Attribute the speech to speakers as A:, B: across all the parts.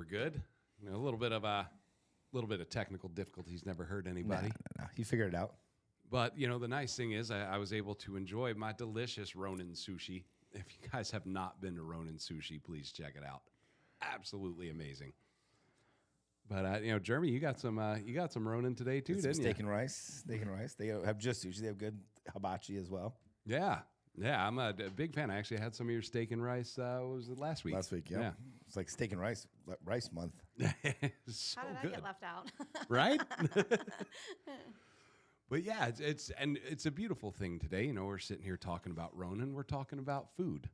A: were good. You know, a little bit of technical difficulties never hurt anybody.
B: No. You figured it out.
A: But you know, the nice thing is I was able to enjoy my delicious Ronin sushi. If you guys have not been to Ronin Sushi, please check it out. Absolutely amazing. But you know, Jeremy, you got some Ronin today too, didn't you?
B: Steak and rice. They have just sushi. They have good hibachi as well.
A: Yeah. I'm a big fan. I actually had some of your steak and rice. What was it last week?
B: Last week, yeah. It's like steak and rice month.
A: So
C: How did
A: good.
C: I get left out?
A: Right? But yeah, it's a beautiful thing today. You know, we're sitting here talking about Ronin. We're talking about food.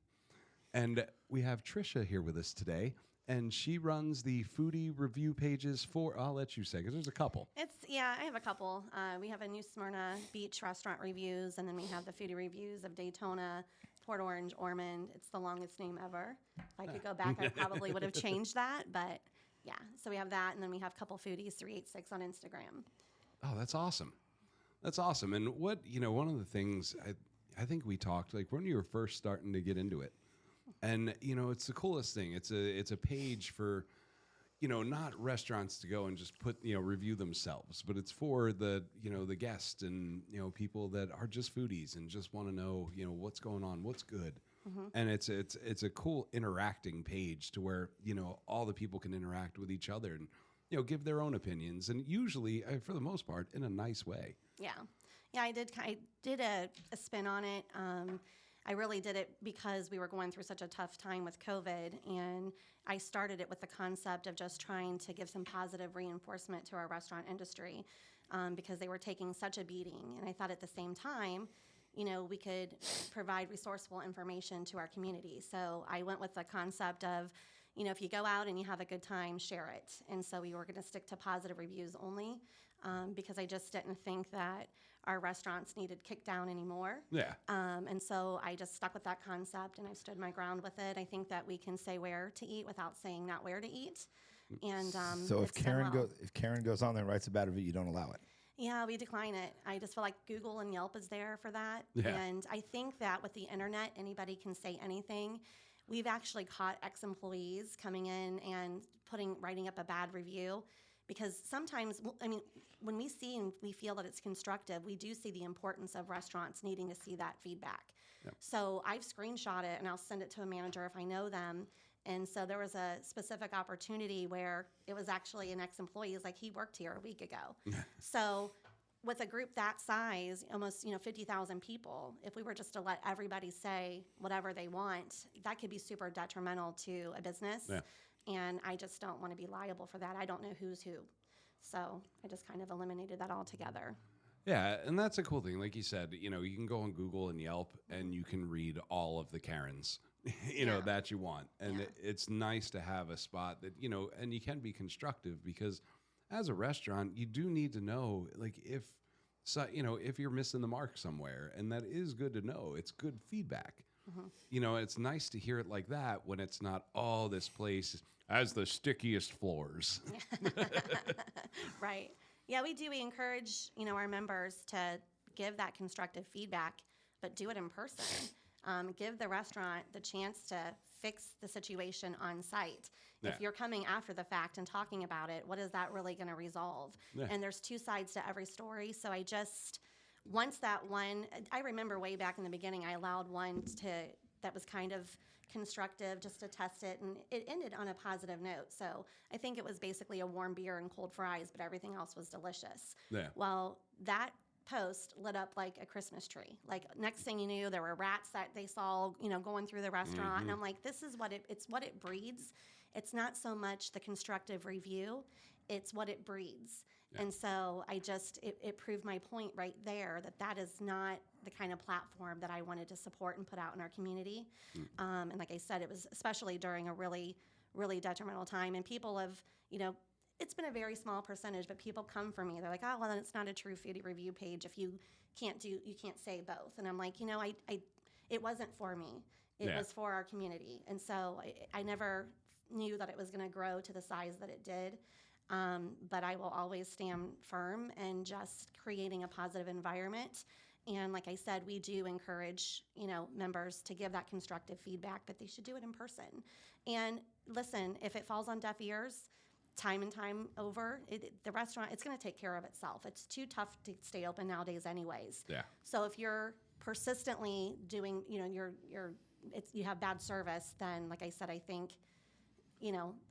A: And we have Trisha here with us today. And she runs the foodie review pages for, I'll let you say, because there's a couple.
C: I have a couple. We have a New Smyrna Beach restaurant reviews, and then we have the foodie reviews of Daytona, Port Orange, Ormond. It's the longest name ever. If I could go back, I probably would have changed that. But yeah, so we have that, and then we have couple foodies 386 on Instagram.
A: Oh, that's awesome. That's awesome. And one of the things I think we talked, like when you were first starting to get into it, and, you know, it's the coolest thing. It's a page for, you know, not restaurants to go and just put, you know, review themselves, but it's for the, you know, the guests and, you know, people that are just foodies and just want to know, you know, what's going on, what's good. Mm-hmm. And it's a cool interacting page to where, you know, all the people can interact with each other and, you know, give their own opinions. And usually, for the most part, in a nice way.
C: Yeah. I did a spin on it. I really did it because we were going through such a tough time with COVID, and I started it with the concept of just trying to give some positive reinforcement to our restaurant industry because they were taking such a beating. And I thought at the same time, you know, we could provide resourceful information to our community. So I went with the concept of, you know, if you go out and you have a good time, share it. And so we were going to stick to positive reviews only because I just didn't think that our restaurants needed kicked down anymore.
A: Yeah.
C: And so I just stuck with that concept, and I stood my ground with it. I think that we can say where to eat without saying not where to eat. And
B: so if Karen goes on there and writes a bad review, you don't allow it.
C: Yeah, we decline it. I just feel like Google and Yelp is there for that.
A: Yeah.
C: And I think that with the internet, anybody can say anything. We've actually caught ex-employees coming in and writing up a bad review. Because sometimes, I mean, when we see and we feel that it's constructive, we do see the importance of restaurants needing to see that feedback. Yep. So I've screenshot it and I'll send it to a manager if I know them. And so there was a specific opportunity where it was actually an ex-employee. It's like, he worked here a week ago. So with a group that size, almost 50,000 people, if we were just to let everybody say whatever they want, that could be super detrimental to a business. Yeah. And I just don't want to be liable for that. I don't know who's who. So I just kind of eliminated that altogether.
A: Yeah, and that's a cool thing. Like you said, you know, you can go on Google and Yelp and you can read all of the Karens, you know, that you want. And it's nice to have a spot that, you know, and you can be constructive because as a restaurant, you do need to know, like, if you're missing the mark somewhere, and that is good to know. It's good feedback. Mm-hmm. You know, it's nice to hear it like that when it's not, oh, this place has the stickiest floors.
C: Right. Yeah, we do. We encourage, our members to give that constructive feedback, but do it in person. Give the restaurant the chance to fix the situation on site. Yeah. If you're coming after the fact and talking about it, what is that really going to resolve? Yeah. And there's two sides to every story. So I remember way back in the beginning, I allowed one that was kind of constructive just to test it, and it ended on a positive note. So I think it was basically a warm beer and cold fries, but everything else was delicious. Yeah. Well, that post lit up like a Christmas tree. Like, next thing you knew, there were rats that they saw, going through the restaurant. Mm-hmm. And I'm like, this is it's what it breeds. It's not so much the constructive review, it's what it breeds. Yeah. And so it proved my point right there that is not the kind of platform that I wanted to support and put out in our community. And like I said, it was especially during a really, really detrimental time. And people have, it's been a very small percentage, but people come for me. They're like, oh, well, then it's not a true foodie review page if you can't say both. And I'm like, it wasn't for me. It was for our community. And so I never knew that it was going to grow to the size that it did. But I will always stand firm and just creating a positive environment. And like I said, we do encourage, members to give that constructive feedback, but they should do it in person. And listen, if it falls on deaf ears, time and time over, the restaurant, it's going to take care of itself. It's too tough to stay open nowadays anyways.
A: Yeah.
C: So if you're persistently doing, you have bad service, then like I said, I think,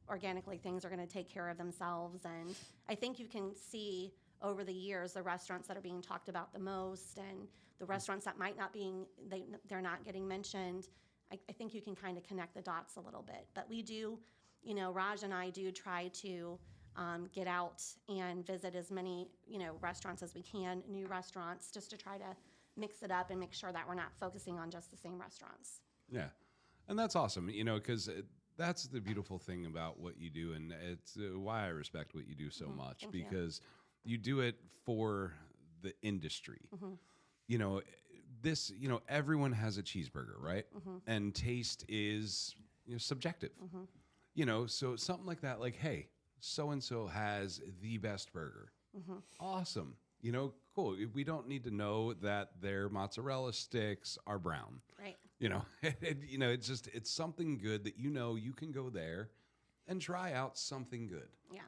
C: organically things are going to take care of themselves. And I think you can see over the years the restaurants that are being talked about the most and the restaurants that might not being, they're not getting mentioned. I think you can kind of connect the dots a little bit. But we do, Raj and I do try to get out and visit as many, restaurants as we can, new restaurants, just to try to mix it up and make sure that we're not focusing on just the same restaurants.
A: Yeah. And that's awesome, because that's the beautiful thing about what you do. And it's why I respect what you do so much,
C: Thank
A: because you do it for the industry. Everyone has a cheeseburger, right? And taste is subjective. So something like that, like, hey, so-and-so has the best burger. Awesome. Cool. We don't need to know that their mozzarella sticks are brown.
C: Right.
A: It's something good that you can go there and try out something good.
C: Yeah.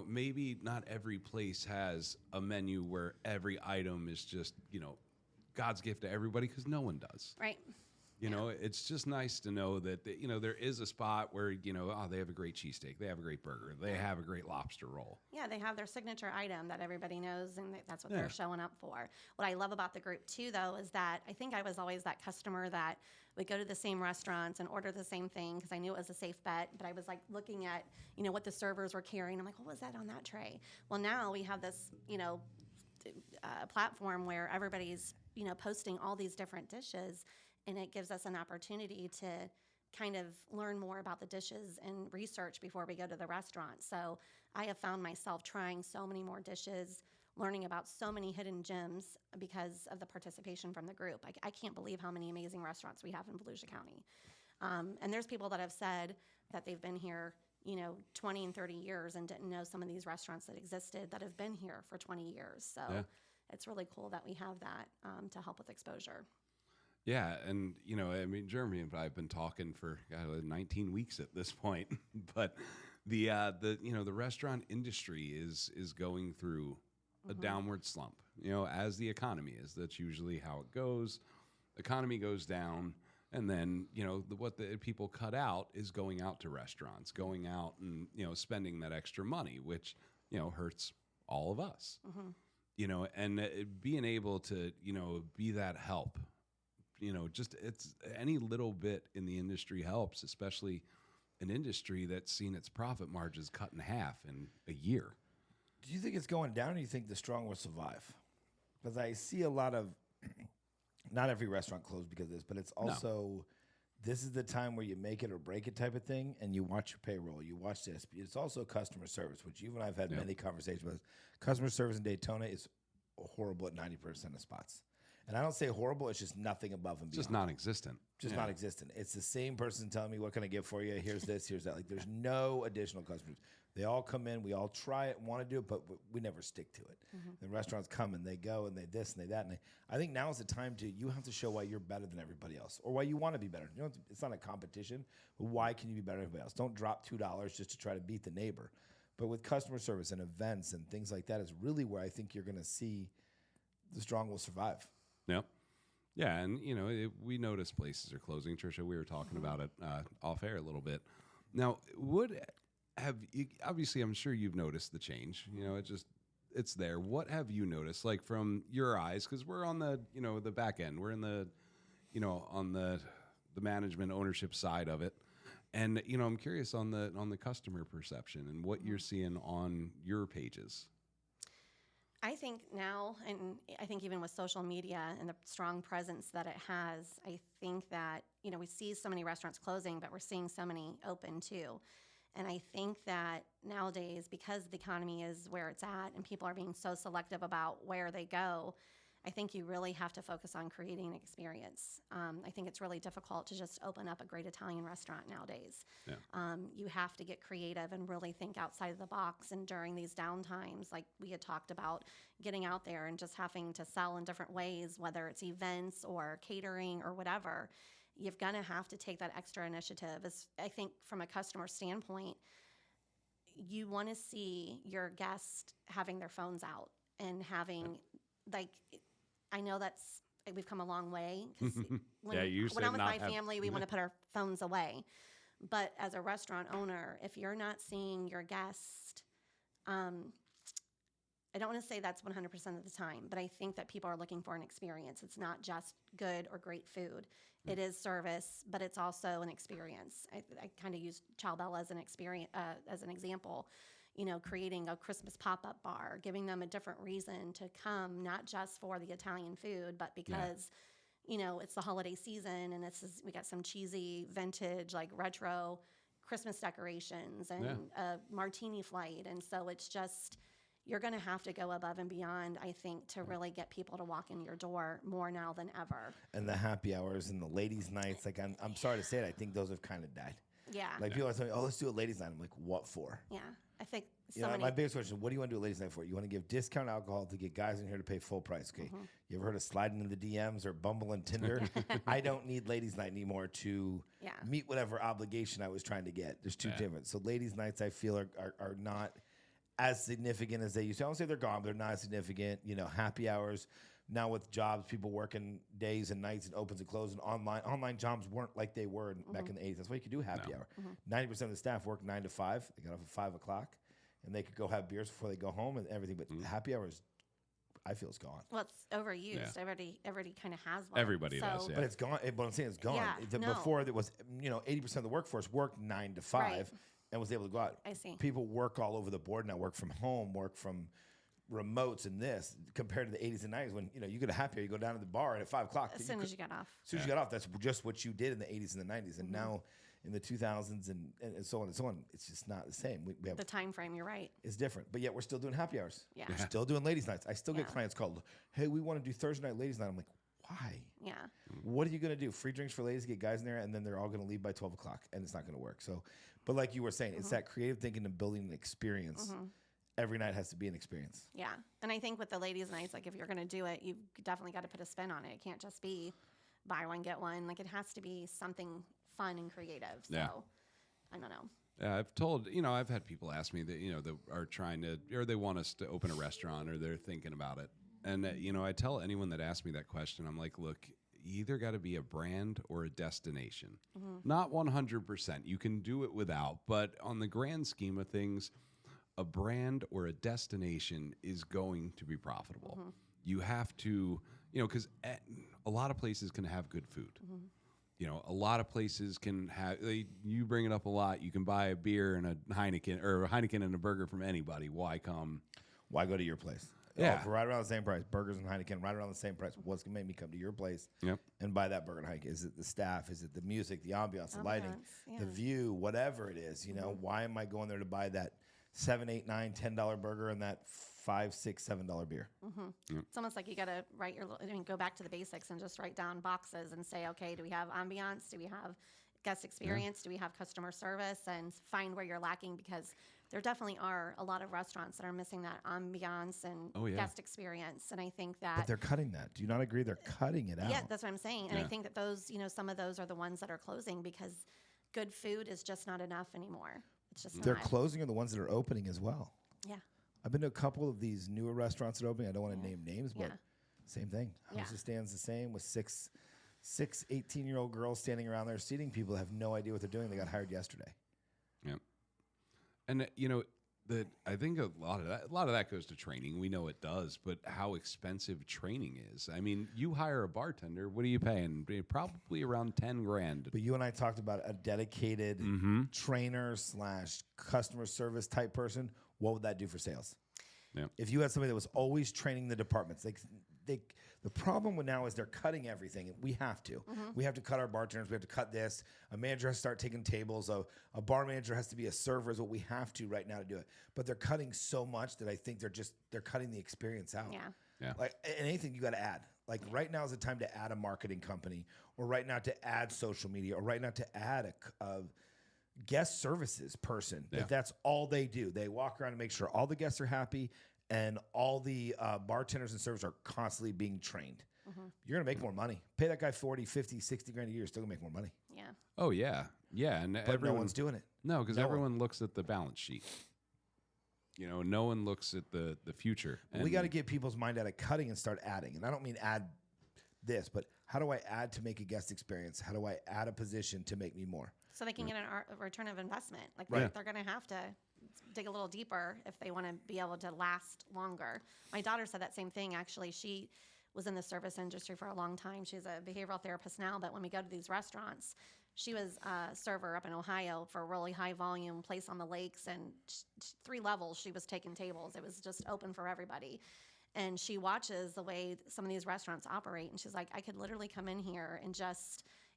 A: Maybe not every place has a menu where every item is just, God's gift to everybody, because no one does.
C: Right.
A: It's just nice to know that, there is a spot where, they have a great cheesesteak, they have a great burger, they have a great lobster roll.
C: Yeah, they have their signature item that everybody knows, and that's what they're showing up for. What I love about the group, too, though, is that I think I was always that customer that would go to the same restaurants and order the same thing because I knew it was a safe bet, but I was, like, looking at, what the servers were carrying. I'm like, what was that on that tray? Well, now we have this, platform where everybody's, posting all these different dishes, and it gives us an opportunity to kind of learn more about the dishes and research before we go to the restaurant. So I have found myself trying so many more dishes, learning about so many hidden gems because of the participation from the group. I can't believe how many amazing restaurants we have in Volusia County. And there's people that have said that they've been here, 20 and 30 years and didn't know some of these restaurants that existed that have been here for 20 years. So it's really cool that we have that to help with exposure.
A: Yeah, and Jeremy and I have been talking for 19 weeks at this point, but the restaurant industry is going through a downward slump. As the economy is, that's usually how it goes. Economy goes down, and then what the people cut out is going out to restaurants, going out and spending that extra money, which hurts all of us. And being able to be that help. It's any little bit in the industry helps, especially an industry that's seen its profit margins cut in half in a year.
B: Do you think it's going down, or do you think the strong will survive? Because I see a lot of, not every restaurant closed because of this, but it's also, this is the time where you make it or break it type of thing, and you watch your payroll, you watch this. It's also customer service, which you and I have had many conversations with. Customer service in Daytona is horrible at 90% of spots. And I don't say horrible, it's just nothing above and beyond.
A: Just non-existent.
B: Just non-existent. It's the same person telling me, what can I get for you? Here's this, here's that. Like, there's no additional customers. They all come in, we all try it, want to do it, but we never stick to it. The restaurants come and they go and they this and they that. And I think now is the time you have to show why you're better than everybody else, or why you want to be better. It's not a competition, but why can you be better than everybody else? Don't drop $2 just to try to beat the neighbor. But with customer service and events and things like that is really where I think you're going to see the strong will survive.
A: Yep. Yeah, and we notice places are closing. Tricia, we were talking about it off air a little bit. Now, obviously, I'm sure you've noticed the change. It's there. What have you noticed, like from your eyes? Because we're on the the back end. We're in the on the management ownership side of it, and I'm curious on the customer perception and what you're seeing on your pages.
C: I think now, and I think even with social media and the strong presence that it has, I think that, we see so many restaurants closing, but we're seeing so many open too. And I think that nowadays, because the economy is where it's at and people are being so selective about where they go, I think you really have to focus on creating an experience. I think it's really difficult to just open up a great Italian restaurant nowadays.
A: Yeah.
C: You have to get creative and really think outside of the box. And during these downtimes, like we had talked about, getting out there and just having to sell in different ways, whether it's events or catering or whatever, you've gonna have to take that extra initiative. I think from a customer standpoint, you want to see your guest having their phones out and having like, I know we've come a long way. 'Cause when,
A: Yeah, you used
C: when
A: to
C: I'm with
A: not
C: my
A: have-
C: family, we want to put our phones away. But as a restaurant owner, if you're not seeing your guest, I don't want to say that's 100% of the time, but I think that people are looking for an experience. It's not just good or great food. It is service, but it's also an experience. I kind of use Chow Bell as an experience, as an example. Creating a Christmas pop-up bar, giving them a different reason to come, not just for the Italian food, but because it's the holiday season and we got some cheesy vintage, like retro Christmas decorations and a martini flight. And so it's just, you're going to have to go above and beyond, I think, to really get people to walk in your door more now than ever.
B: And the happy hours and the ladies' nights, like I'm sorry to say it, I think those have kind of died.
C: Yeah.
B: Like people are saying, oh, let's do a ladies' night. I'm like, what for?
C: Yeah. I think
B: My biggest question, what do you want to do a ladies' night for? You want to give discount alcohol to get guys in here to pay full price. Okay. You ever heard of sliding into the DMs or Bumble and Tinder? I don't need ladies' night anymore to meet whatever obligation I was trying to get. There's two different. So ladies' nights I feel are not as significant as they used to. I don't say they're gone, but they're not as significant. Happy hours. Now with jobs, people working days and nights and opens and closes, and online jobs weren't like they were back in the 80s. That's why you could do happy hour. 90% of the staff worked 9 to 5. They got off at 5 o'clock, and they could go have beers before they go home and everything. But happy hours, I feel, is gone.
C: Well, it's overused. Everybody kind of has one.
A: Everybody does, yeah.
B: But it's gone. What I'm saying is gone.
C: Yeah, no.
B: Before there was, 80% of the workforce worked 9 to 5
C: Right.
B: and was able to go out.
C: I see.
B: People work all over the board now. Work from home. Work from remotes and this compared to the 80s and 90s when you get a happy hour, you go down to the bar and at 5 o'clock
C: As soon as you got off.
B: As soon as you got off, that's just what you did in the 80s and the 90s. And now in the 2000s and so on and so on, it's just not the same. We have
C: The time frame, you're right.
B: it's different, but yet we're still doing happy hours.
C: Yeah.
B: We're still doing ladies' nights. I still get
C: Yeah.
B: clients called, hey, we want to do Thursday night ladies' night. I'm like, why?
C: Yeah.
B: What are you going to do? Free drinks for ladies, get guys in there, and then they're all going to leave by 12 o'clock, and it's not going to work. So, but like you were saying, it's that creative thinking and building an experience. Every night has to be an experience.
C: Yeah. And I think with the ladies' nights, like if you're going to do it, you've definitely got to put a spin on it. It can't just be buy one, get one. Like it has to be something fun and creative. So
A: Yeah.
C: I don't know.
A: Yeah, I've told, I've had people ask me that, that are trying to, or they want us to open a restaurant or they're thinking about it. And, I tell anyone that asks me that question, I'm like, look, you either got to be a brand or a destination. Not 100%. You can do it without, but on the grand scheme of things, a brand or a destination is going to be profitable. You have to, because a lot of places can have good food. A lot of places can have, you bring it up a lot. You can buy a beer and a Heineken or a Heineken and a burger from anybody. Why come?
B: Why go to your place?
A: Yeah.
B: For right around the same price. Burgers and Heineken, right around the same price. What's going to make me come to your place and buy that burger and Heineken? Is it the staff? Is it the music, the ambiance, the lighting,
C: Ambiance,
B: the view, whatever it is? Why am I going there to buy that $7, $8, $9, $10 burger and that $5, $6, $7 beer?
C: It's almost like you got to go back to the basics and just write down boxes and say, okay, do we have ambiance? Do we have guest experience? Do we have customer service? And find where you're lacking, because there definitely are a lot of restaurants that are missing that ambiance and guest experience. And I think that.
B: But they're cutting that. Do you not agree? They're cutting it out.
C: Yeah, that's what I'm saying. And I think that those, some of those are the ones that are closing because good food is just not enough anymore. It's just
B: They're
C: not.
B: closing are the ones that are opening as well.
C: Yeah.
B: I've been to a couple of these newer restaurants that are opening. I don't want to name names, but same thing.
C: Yeah.
B: Houses stands the same with six 18-year-old girls standing around there seating people have no idea what they're doing. They got hired yesterday.
A: Yeah. And, I think a lot of that goes to training. We know it does, but how expensive training is. I mean, you hire a bartender, what are you paying? Probably around $10,000.
B: But you and I talked about a dedicated trainer / customer service type person. What would that do for sales?
A: Yeah.
B: If you had somebody that was always training the departments, the problem with now is they're cutting everything. We have to. We have to cut our bartenders. We have to cut this. A manager has to start taking tables. A bar manager has to be a server is what we have to right now to do it. But they're cutting so much that I think they're cutting the experience out.
C: Yeah.
B: Like anything you got to add. Like right now is the time to add a marketing company, or right now to add social media, or right now to add a guest services person.
A: Yeah.
B: That's all they do. They walk around and make sure all the guests are happy and all the bartenders and servers are constantly being trained. you're going to make more money. Pay that guy 40, 50, 60 grand a year. You're still going to make more money.
C: Yeah.
A: Oh yeah, yeah, and
B: But no one's doing it.
A: No, because
B: No one.
A: everyone looks at the balance sheet. You know, no one looks at the future.
B: We got to get people's mind out of cutting and start adding. And I don't mean add this, but how do I add to make a guest experience? How do I add a position to make me more?
C: So they can get a return of investment. Like
B: Right.
C: they're going to have to dig a little deeper if they want to be able to last longer. My daughter said that same thing. Actually, she was in the service industry for a long time. She's a behavioral therapist now, but when we go to these restaurants, she was a server up in Ohio for a really high volume place on the lakes, and 3 levels she was taking tables. It was just open for everybody. And she watches the way some of these restaurants operate, and she's like, I could literally come in here and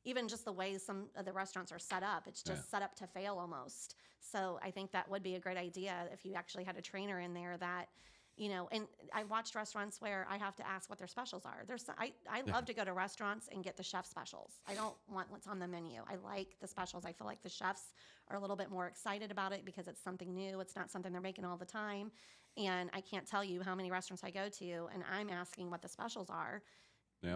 C: even just the way some of the restaurants are set up, it's just set up to fail almost. So I think that would be a great idea if you actually had a trainer in there that, you know, and I watched restaurants where I have to ask what their specials are. I love to go to restaurants and get the chef specials. I don't want what's on the menu. I like the specials. I feel like the chefs are a little bit more excited about it because it's something new. It's not something they're making all the time. And I can't tell you how many restaurants I go to and I'm asking what the specials are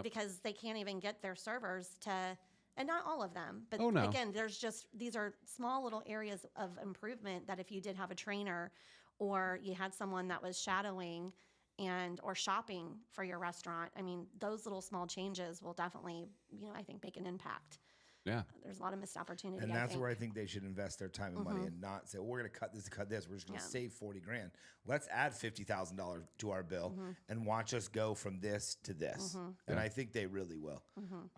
C: because they can't even get their servers to, and not all of them, but again, these are small little areas of improvement that if you did have a trainer or you had someone that was shadowing or shopping for your restaurant, I mean, those little small changes will definitely, you know, I think make an impact.
A: Yeah.
C: There's a lot of missed opportunity.
B: And that's where I think they should invest their time and money and not say, well, we're going to cut this to cut this. We're just going to save 40 grand. Let's add $50,000 to our bill and watch us go from this to this. And I think they really will.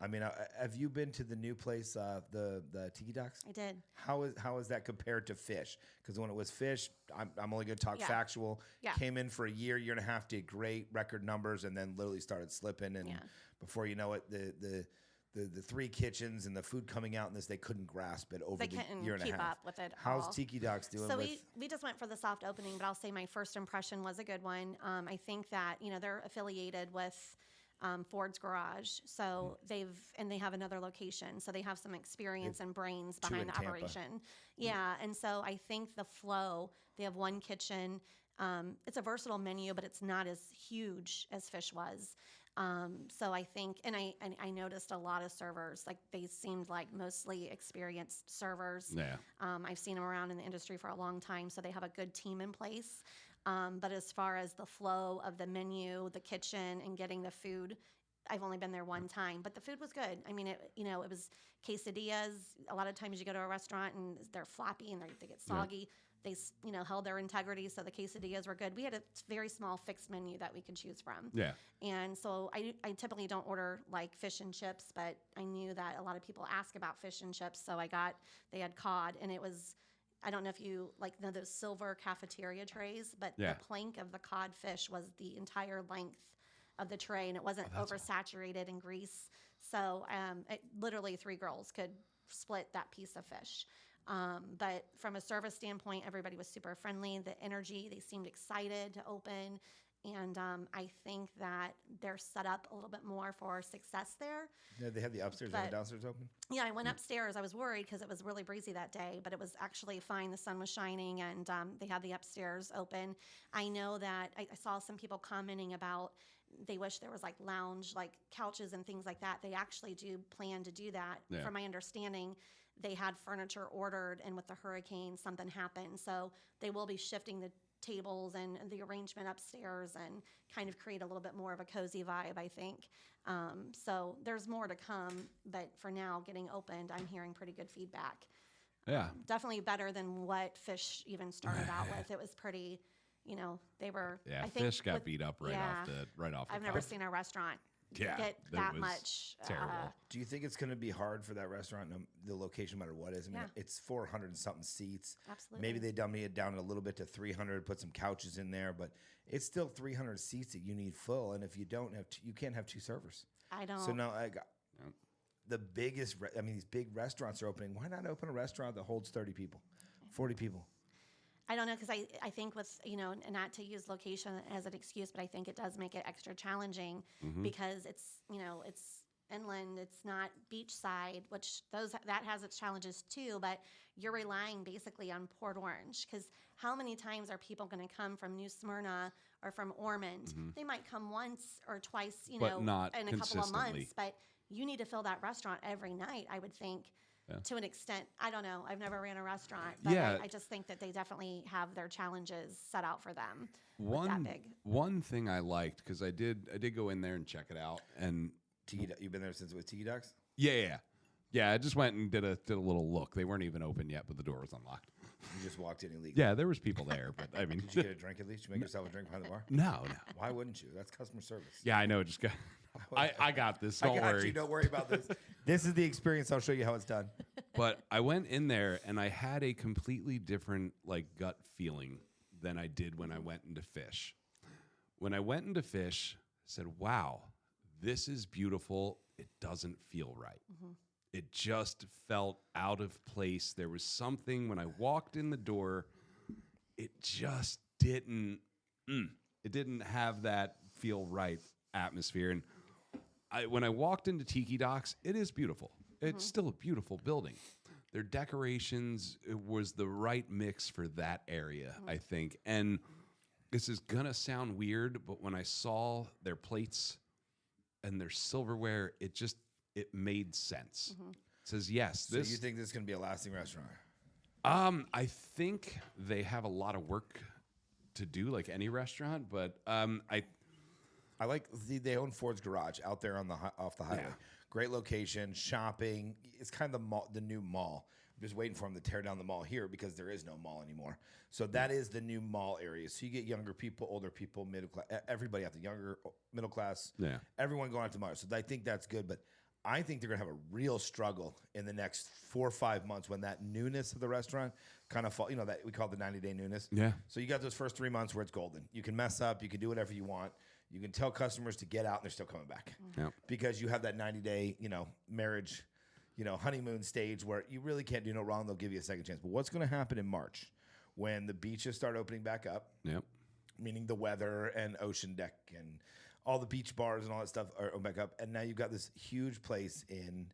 B: I mean, have you been to the new place, the Tiki Docks?
C: I did.
B: How is that compared to Fish? Because when it was Fish, I'm only going to talk factual.
C: Yeah.
B: Came in for a year and a half, did great record numbers, and then literally started slipping. And before you know it, the 3 kitchens and the food coming out in this, they couldn't grasp it over the year and a half.
C: Keep up with it.
B: How's Tiki Docks doing?
C: So we just went for the soft opening, but I'll say my first impression was a good one. I think that, you know, they're affiliated with Ford's Garage, so they have another location, so they have some experience and brains behind the
B: Tampa.
C: operation. Yeah, and so I think the flow. They have 1 kitchen. It's a versatile menu, but it's not as huge as Fish was. So I think, and I noticed a lot of servers, like they seemed like mostly experienced servers.
A: Yeah.
C: I've seen them around in the industry for a long time, so they have a good team in place. But as far as the flow of the menu, the kitchen, and getting the food, I've only been there 1 time, but the food was good. I mean, it was quesadillas. A lot of times you go to a restaurant and they're floppy and they get soggy. They, held their integrity, so the quesadillas were good. We had a very small fixed menu that we could choose from.
A: Yeah.
C: And so I typically don't order like fish and chips, but I knew that a lot of people ask about fish and chips, so they had cod, and it was, I don't know if you know those silver cafeteria trays, but the plank of the cod fish was the entire length of the tray, and it wasn't oversaturated in grease. So literally 3 girls could split that piece of fish. But from a service standpoint, everybody was super friendly. The energy, they seemed excited to open. And I think that they're set up a little bit more for success there.
B: Yeah, they have the upstairs and the downstairs open?
C: Yeah, I went upstairs. I was worried because it was really breezy that day, but it was actually fine. The sun was shining, and they had the upstairs open. I know that I saw some people commenting about they wish there was like lounge, like couches and things like that. They actually do plan to do that.
A: Yeah.
C: From my understanding, they had furniture ordered, and with the hurricane, something happened. So they will be shifting the tables and the arrangement upstairs and kind of create a little bit more of a cozy vibe, I think. So there's more to come, but for now, getting opened, I'm hearing pretty good feedback.
A: Yeah.
C: Definitely better than what Fish even started out with. It was pretty, they were.
A: Yeah,
C: I think
A: Fish got beat up right off the
C: I've never seen a restaurant get that much.
A: Terrible.
B: Do you think it's going to be hard for that restaurant, the location, no matter what it is? I mean, it's 400 and something seats.
C: Absolutely.
B: Maybe they dummy it down a little bit to 300, put some couches in there, but it's still 300 seats that you need full. And if you don't have, you can't have 2 servers.
C: I don't.
B: So now the biggest, these big restaurants are opening. Why not open a restaurant that holds 30 people, 40 people?
C: I don't know, because I think with, and not to use location as an excuse, but I think it does make it extra challenging because it's inland, it's not beachside, which that has its challenges too, but you're relying basically on Port Orange, because how many times are people going to come from New Smyrna or from Ormond? They might come once or twice,
A: But not
C: in a couple of
A: consistently.
C: months, but you need to fill that restaurant every night, I would think.
A: Yeah.
C: To an extent. I don't know. I've never ran a restaurant, but
A: Yeah.
C: I just think that they definitely have their challenges set out for them. That big.
A: One thing I liked, because I did go in there and check it out, and
B: You've been there since it was Tiki Ducks?
A: yeah. I just went and did a little look. They weren't even open yet, but the door was unlocked.
B: You just walked in illegally.
A: Yeah, there was people there, but I mean,
B: Did you get a drink at least? Did you make yourself a drink behind the bar?
A: no.
B: Why wouldn't you? That's customer service.
A: Yeah, I know. Just got. I got this. Don't
B: I got
A: worry.
B: you. Don't worry about this. This is the experience. I'll show you how it's done.
A: But I went in there and I had a completely different gut feeling than I did when I went into fish. When I went into fish, I said, "Wow, this is beautiful. It doesn't feel right. It just felt out of place. There was something when I walked in the door. It just didn't. It didn't have that feel right atmosphere." And when I walked into Tiki Docks, it is beautiful. It's still a beautiful building. Their decorations, it was the right mix for that area, I think. And this is going to sound weird, but when I saw their plates and their silverware, it made sense. It says, yes.
B: So you think this is going to be a lasting restaurant?
A: I think they have a lot of work to do, like any restaurant, but
B: I like they own Ford's Garage out there on off the highway.
A: Yeah.
B: Great location, shopping. It's kind of the new mall. I'm just waiting for them to tear down the mall here because there is no mall anymore. So that is the new mall area. So you get younger people, older people, middle class, everybody out the younger, middle class.
A: Yeah.
B: Everyone going out to the mall. So I think that's good, but I think they're going to have a real struggle in the next 4 or 5 months when that newness of the restaurant kind of fall. That we call the 90-day newness.
A: Yeah.
B: So you got those first 3 months where it's golden. You can mess up. You can do whatever you want. You can tell customers to get out and they're still coming back.
A: Yep.
B: Because you have that 90-day, marriage, honeymoon stage where you really can't do no wrong. They'll give you a second chance. But what's going to happen in March when the beaches start opening back up?
A: Yep.
B: Meaning the weather and ocean deck and all the beach bars and all that stuff are back up. And now you've got this huge place in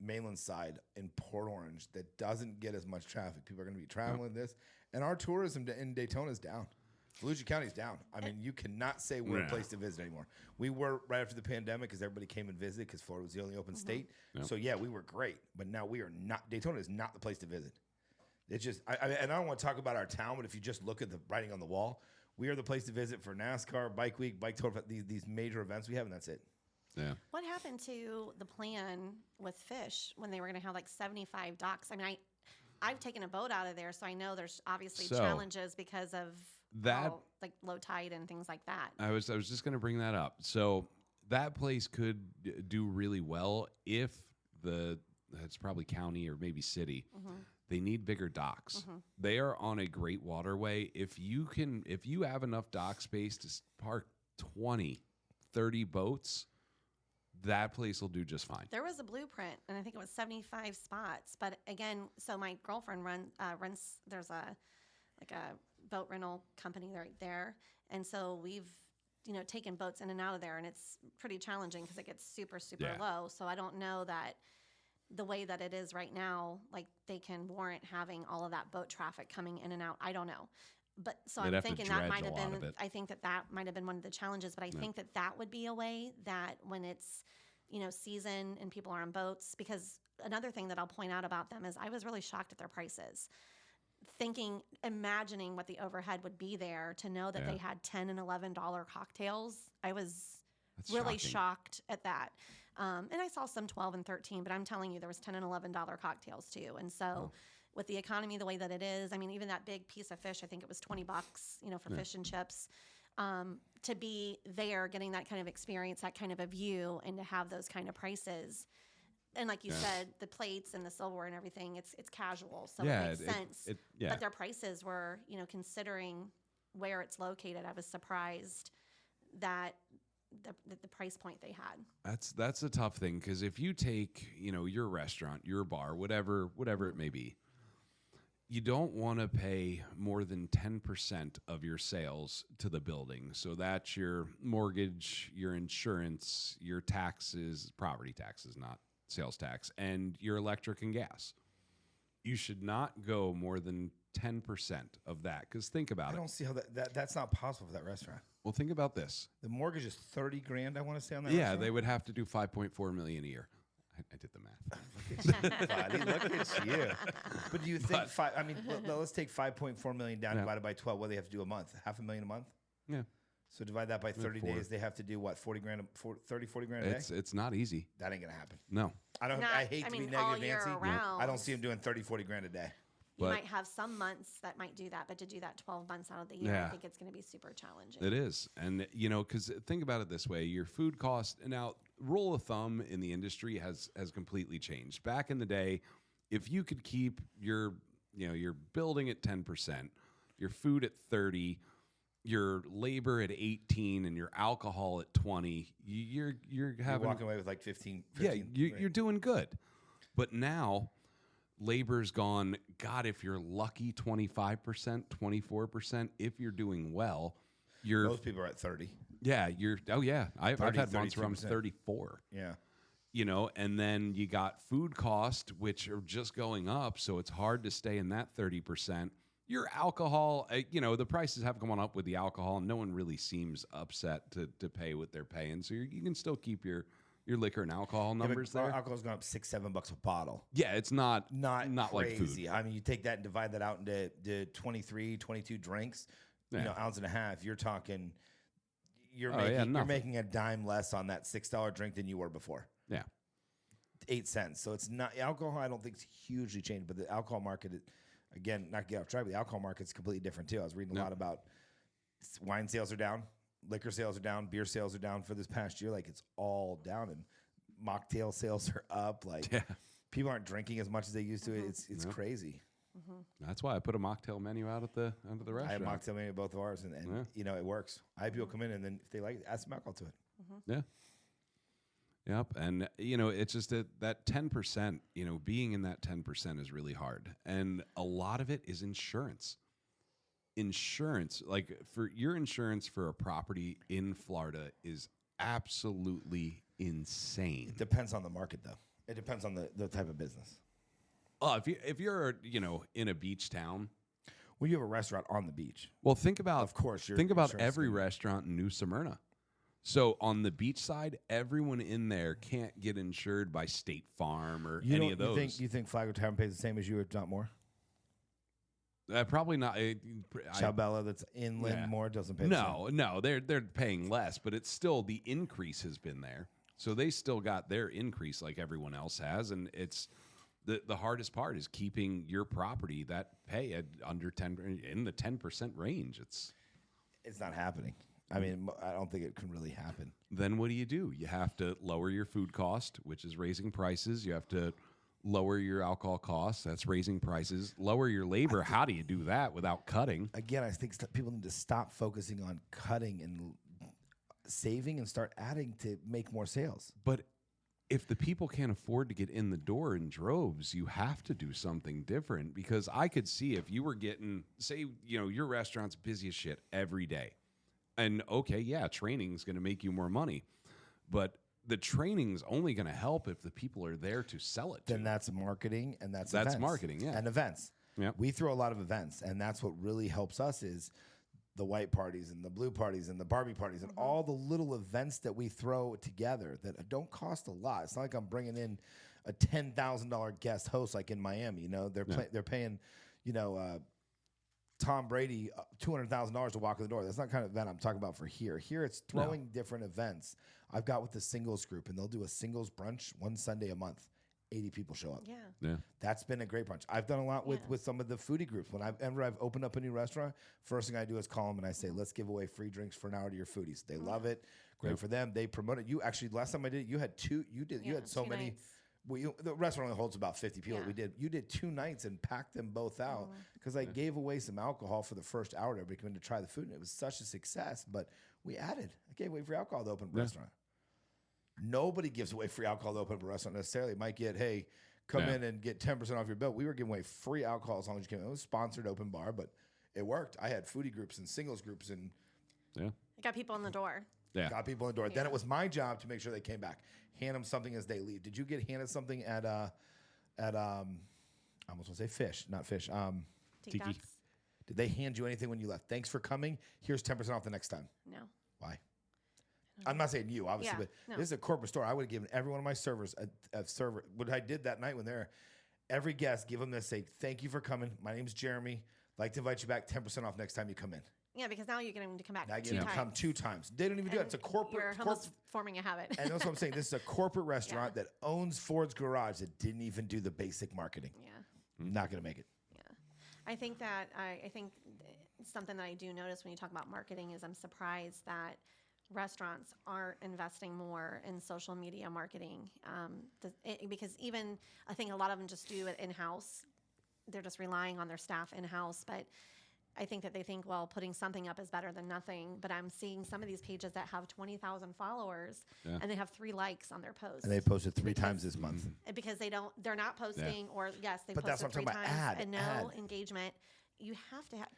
B: mainland side in Port Orange that doesn't get as much traffic. People are going to be traveling this. And our tourism in Daytona is down. Volusia County's down. I mean, you cannot say we're a place to visit anymore. We were right after the pandemic because everybody came and visited because Florida was the only open state.
A: Yep.
B: So, yeah, we were great. But now we are not. Daytona is not the place to visit. It's just, and I don't want to talk about our town, but if you just look at the writing on the wall, we are the place to visit for NASCAR, Bike Week, Bike Tour, these major events we have, and that's it.
A: Yeah.
C: What happened to the plan with fish when they were going to have like 75 docks? I mean, I've taken a boat out of there, so I know there's obviously challenges because of like low tide and things like that.
A: I was just going to bring that up. So that place could do really well if it's probably county or maybe city. They need bigger docks. They are on a great waterway. If you have enough dock space to park 20, 30 boats, that place will do just fine.
C: There was a blueprint, and I think it was 75 spots. But again, so my girlfriend runs. There's a boat rental company right there, and so we've taken boats in and out of there, and it's pretty challenging because it gets super low. So I don't know that the way that it is right now, like they can warrant having all of that boat traffic coming in and out. I don't know. But so I'm thinking that might have been, I think that might have been one of the challenges, but I think that would be a way that when it's, season and people are on boats, because another thing that I'll point out about them is I was really shocked at their prices. Imagining what the overhead would be there to know that they had $10 and $11 cocktails. I was really shocked at that. And I saw some 12 and 13, but I'm telling you, there was $10 and $11 cocktails too. And so with the economy the way that it is, I mean, even that big piece of fish, I think it was $20, for fish and chips, to be there, getting that kind of experience, that kind of a view, and to have those kind of prices. And like you said, the plates and the silverware and everything, it's casual, so it makes sense. But their prices were, considering where it's located, I was surprised that the price point they had.
A: That's a tough thing, because if you take your restaurant, your bar, whatever it may be, you don't want to pay more than 10% of your sales to the building. So that's your mortgage, your insurance, your taxes, property taxes, not sales tax, and your electric and gas. You should not go more than 10% of that. Because think about
B: I
A: it.
B: don't see how that's not possible for that restaurant.
A: Well, think about this.
B: The mortgage is $30,000. I want to say on that.
A: Yeah,
B: restaurant?
A: they would have to do 5.4 million a year. I did the math.
B: Buddy, look at you. But do you think let's take 5.4 million down divided by 12. What do they have to do a month? $500,000 a month?
A: Yeah.
B: So divide that by 30
A: 4.
B: days. They have to do what? 40 grand, 40 grand a day?
A: It's not easy.
B: That ain't going to happen.
A: No.
B: I hate to be
C: all
B: negative,
C: year
B: Nancy.
C: round.
B: I don't see them doing 30, 40 grand a day.
C: You
A: But-
C: might have some months that might do that, but to do that 12 months out of the year,
A: Yeah.
C: I think it's going to be super challenging.
A: It is. And, because think about it this way. Your food cost, now, rule of thumb in the industry has completely changed. Back in the day, if you could keep your building at 10%, your food at 30, your labor at 18, and your alcohol at 20, you're having...
B: walking away with like 15.
A: Yeah, you're doing good. But now... labor's gone, God, if you're lucky, 25%, 24%. If you're doing well,
B: Most people are at 30.
A: Yeah, I've
B: 30,
A: had months where I'm
B: 32%.
A: 34.
B: Yeah.
A: And then you got food cost, which are just going up, so it's hard to stay in that 30%. Your alcohol, the prices have gone up with the alcohol, and no one really seems upset to pay what they're paying. So you can still keep your liquor and alcohol numbers there.
B: Alcohol's gone up $6-7 a bottle.
A: Yeah, it's not
B: Not
A: like
B: crazy.
A: food.
B: I mean, you take that and divide that out into 23, 22 drinks,
A: Yeah.
B: ounce and a half. You're talking, you're
A: nothing.
B: making a dime less on that $6 drink than you were before.
A: Yeah.
B: 8 cents. So it's not alcohol. I don't think it's hugely changed, but the alcohol market, again, not to get off track, but the alcohol market's completely different too. I was reading a lot about wine sales are down, liquor sales are down, beer sales are down for this past year. Like it's all down, and mocktail sales are up. Like people aren't drinking as much as they used to. It's crazy.
A: That's why I put a mocktail menu out at the restaurant.
B: I have mocktail menu at both of ours, and it works. I have people come in, and then if they like it, add some alcohol to it.
A: Yeah. Yep. And, it's just that 10%, being in that 10% is really hard. And a lot of it is insurance. Insurance, like for your insurance for a property in Florida is absolutely insane.
B: It depends on the market, though. It depends on the type of business.
A: Oh, if you're, in a beach town.
B: Well, you have a restaurant on the beach.
A: Well, think about,
B: Of course, your
A: think about
B: insurance
A: every
B: company.
A: restaurant in New Smyrna. So on the beach side, everyone in there can't get insured by State Farm or any of those.
B: You think Flagler Tavern pays the same as you, if not more?
A: Probably not.
B: Chabella, that's inland more, doesn't pay the same.
A: No, they're paying less, but it's still the increase has been there. So they still got their increase like everyone else has, and it's the hardest part is keeping your property that pay at under 10 in the 10% range. It's
B: not happening. I mean, I don't think it can really happen.
A: Then what do? You have to lower your food cost, which is raising prices. You have to lower your alcohol costs. That's raising prices. Lower your labor. How do you do that without cutting?
B: Again, I think people need to stop focusing on cutting and saving and start adding to make more sales.
A: But if the people can't afford to get in the door in droves, you have to do something different, because I could see if you were getting, say, your restaurant's busy as shit every day. And okay, yeah, training's going to make you more money, but the training's only going to help if the people are there to sell it to.
B: Then that's marketing, and that's
A: That's
B: events.
A: marketing, yeah.
B: And events.
A: Yep.
B: We throw a lot of events, and that's what really helps us is the white parties and the blue parties and the Barbie parties and all the little events that we throw together that don't cost a lot. It's not like I'm bringing in a $10,000 guest host like in Miami. They're paying, Tom Brady $200,000 to walk in the door. That's not the kind of event I'm talking about for here. Here it's throwing different events. I've got with the singles group, and they'll do a singles brunch one Sunday a month. 80 people show up.
C: Yeah.
B: That's been a great brunch. I've done a lot with some of the foodie groups. Whenever I've opened up a new restaurant, first thing I do is call them and I say, let's give away free drinks for an hour to your foodies. They love it. Great for them. They promote it. You actually, last time I did it, you had two. You had so
C: 2
B: many.
C: nights.
B: Well, the restaurant only holds about 50 people.
C: Yeah.
B: You did 2 nights and packed them both out because I gave away some alcohol for the first hour to everybody come in to try the food, and it was such a success. But we added. I gave away free alcohol to open a restaurant. Nobody gives away free alcohol to open up a restaurant necessarily. Might get, hey, come
A: Yeah.
B: in and get 10% off your bill. We were giving away free alcohol as long as you came in. It was sponsored open bar, but it worked. I had foodie groups and singles groups and
A: Yeah.
C: You got people in the door.
A: Yeah.
B: got people in the door. Then
C: Yeah.
B: it was my job to make sure they came back. Hand them something as they leave. Did you get handed something at I almost want to say fish, not fish.
A: Tiki.
C: That's,
B: Did they hand you anything when you left? Thanks for coming. Here's 10% off the next time.
C: no.
B: Why? I'm not saying you, obviously,
C: Yeah,
B: but
C: no.
B: this is a corporate store. I would have given every one of my servers a server. What I did that night when they're every guest, give them this, say, thank you for coming. My name's Jeremy. Like to invite you back 10% off next time you come in.
C: Yeah, because now you're getting to come back
B: Now you
C: two
B: get to
C: times.
B: come 2 times. They don't even do it. It's a
C: You're
B: corporate.
C: almost forming a habit.
B: And that's what I'm saying. This is a corporate restaurant that owns Ford's Garage that didn't even do the basic marketing.
C: yeah.
B: Not going to make it.
C: I think that I think something that I do notice when you talk about marketing is I'm surprised that restaurants aren't investing more in social media marketing because even I think a lot of them just do it in-house. They're just relying on their staff in-house, but I think that they think, well, putting something up is better than nothing. But I'm seeing some of these pages that have 20,000 followers and they have 3 likes on their post.
B: And they posted 3 times this month.
C: Because they're not posting, or yes, they
B: But that's
C: posted
B: what I'm
C: 3
B: talking about.
C: times and no
B: Ad.
C: engagement. You have to have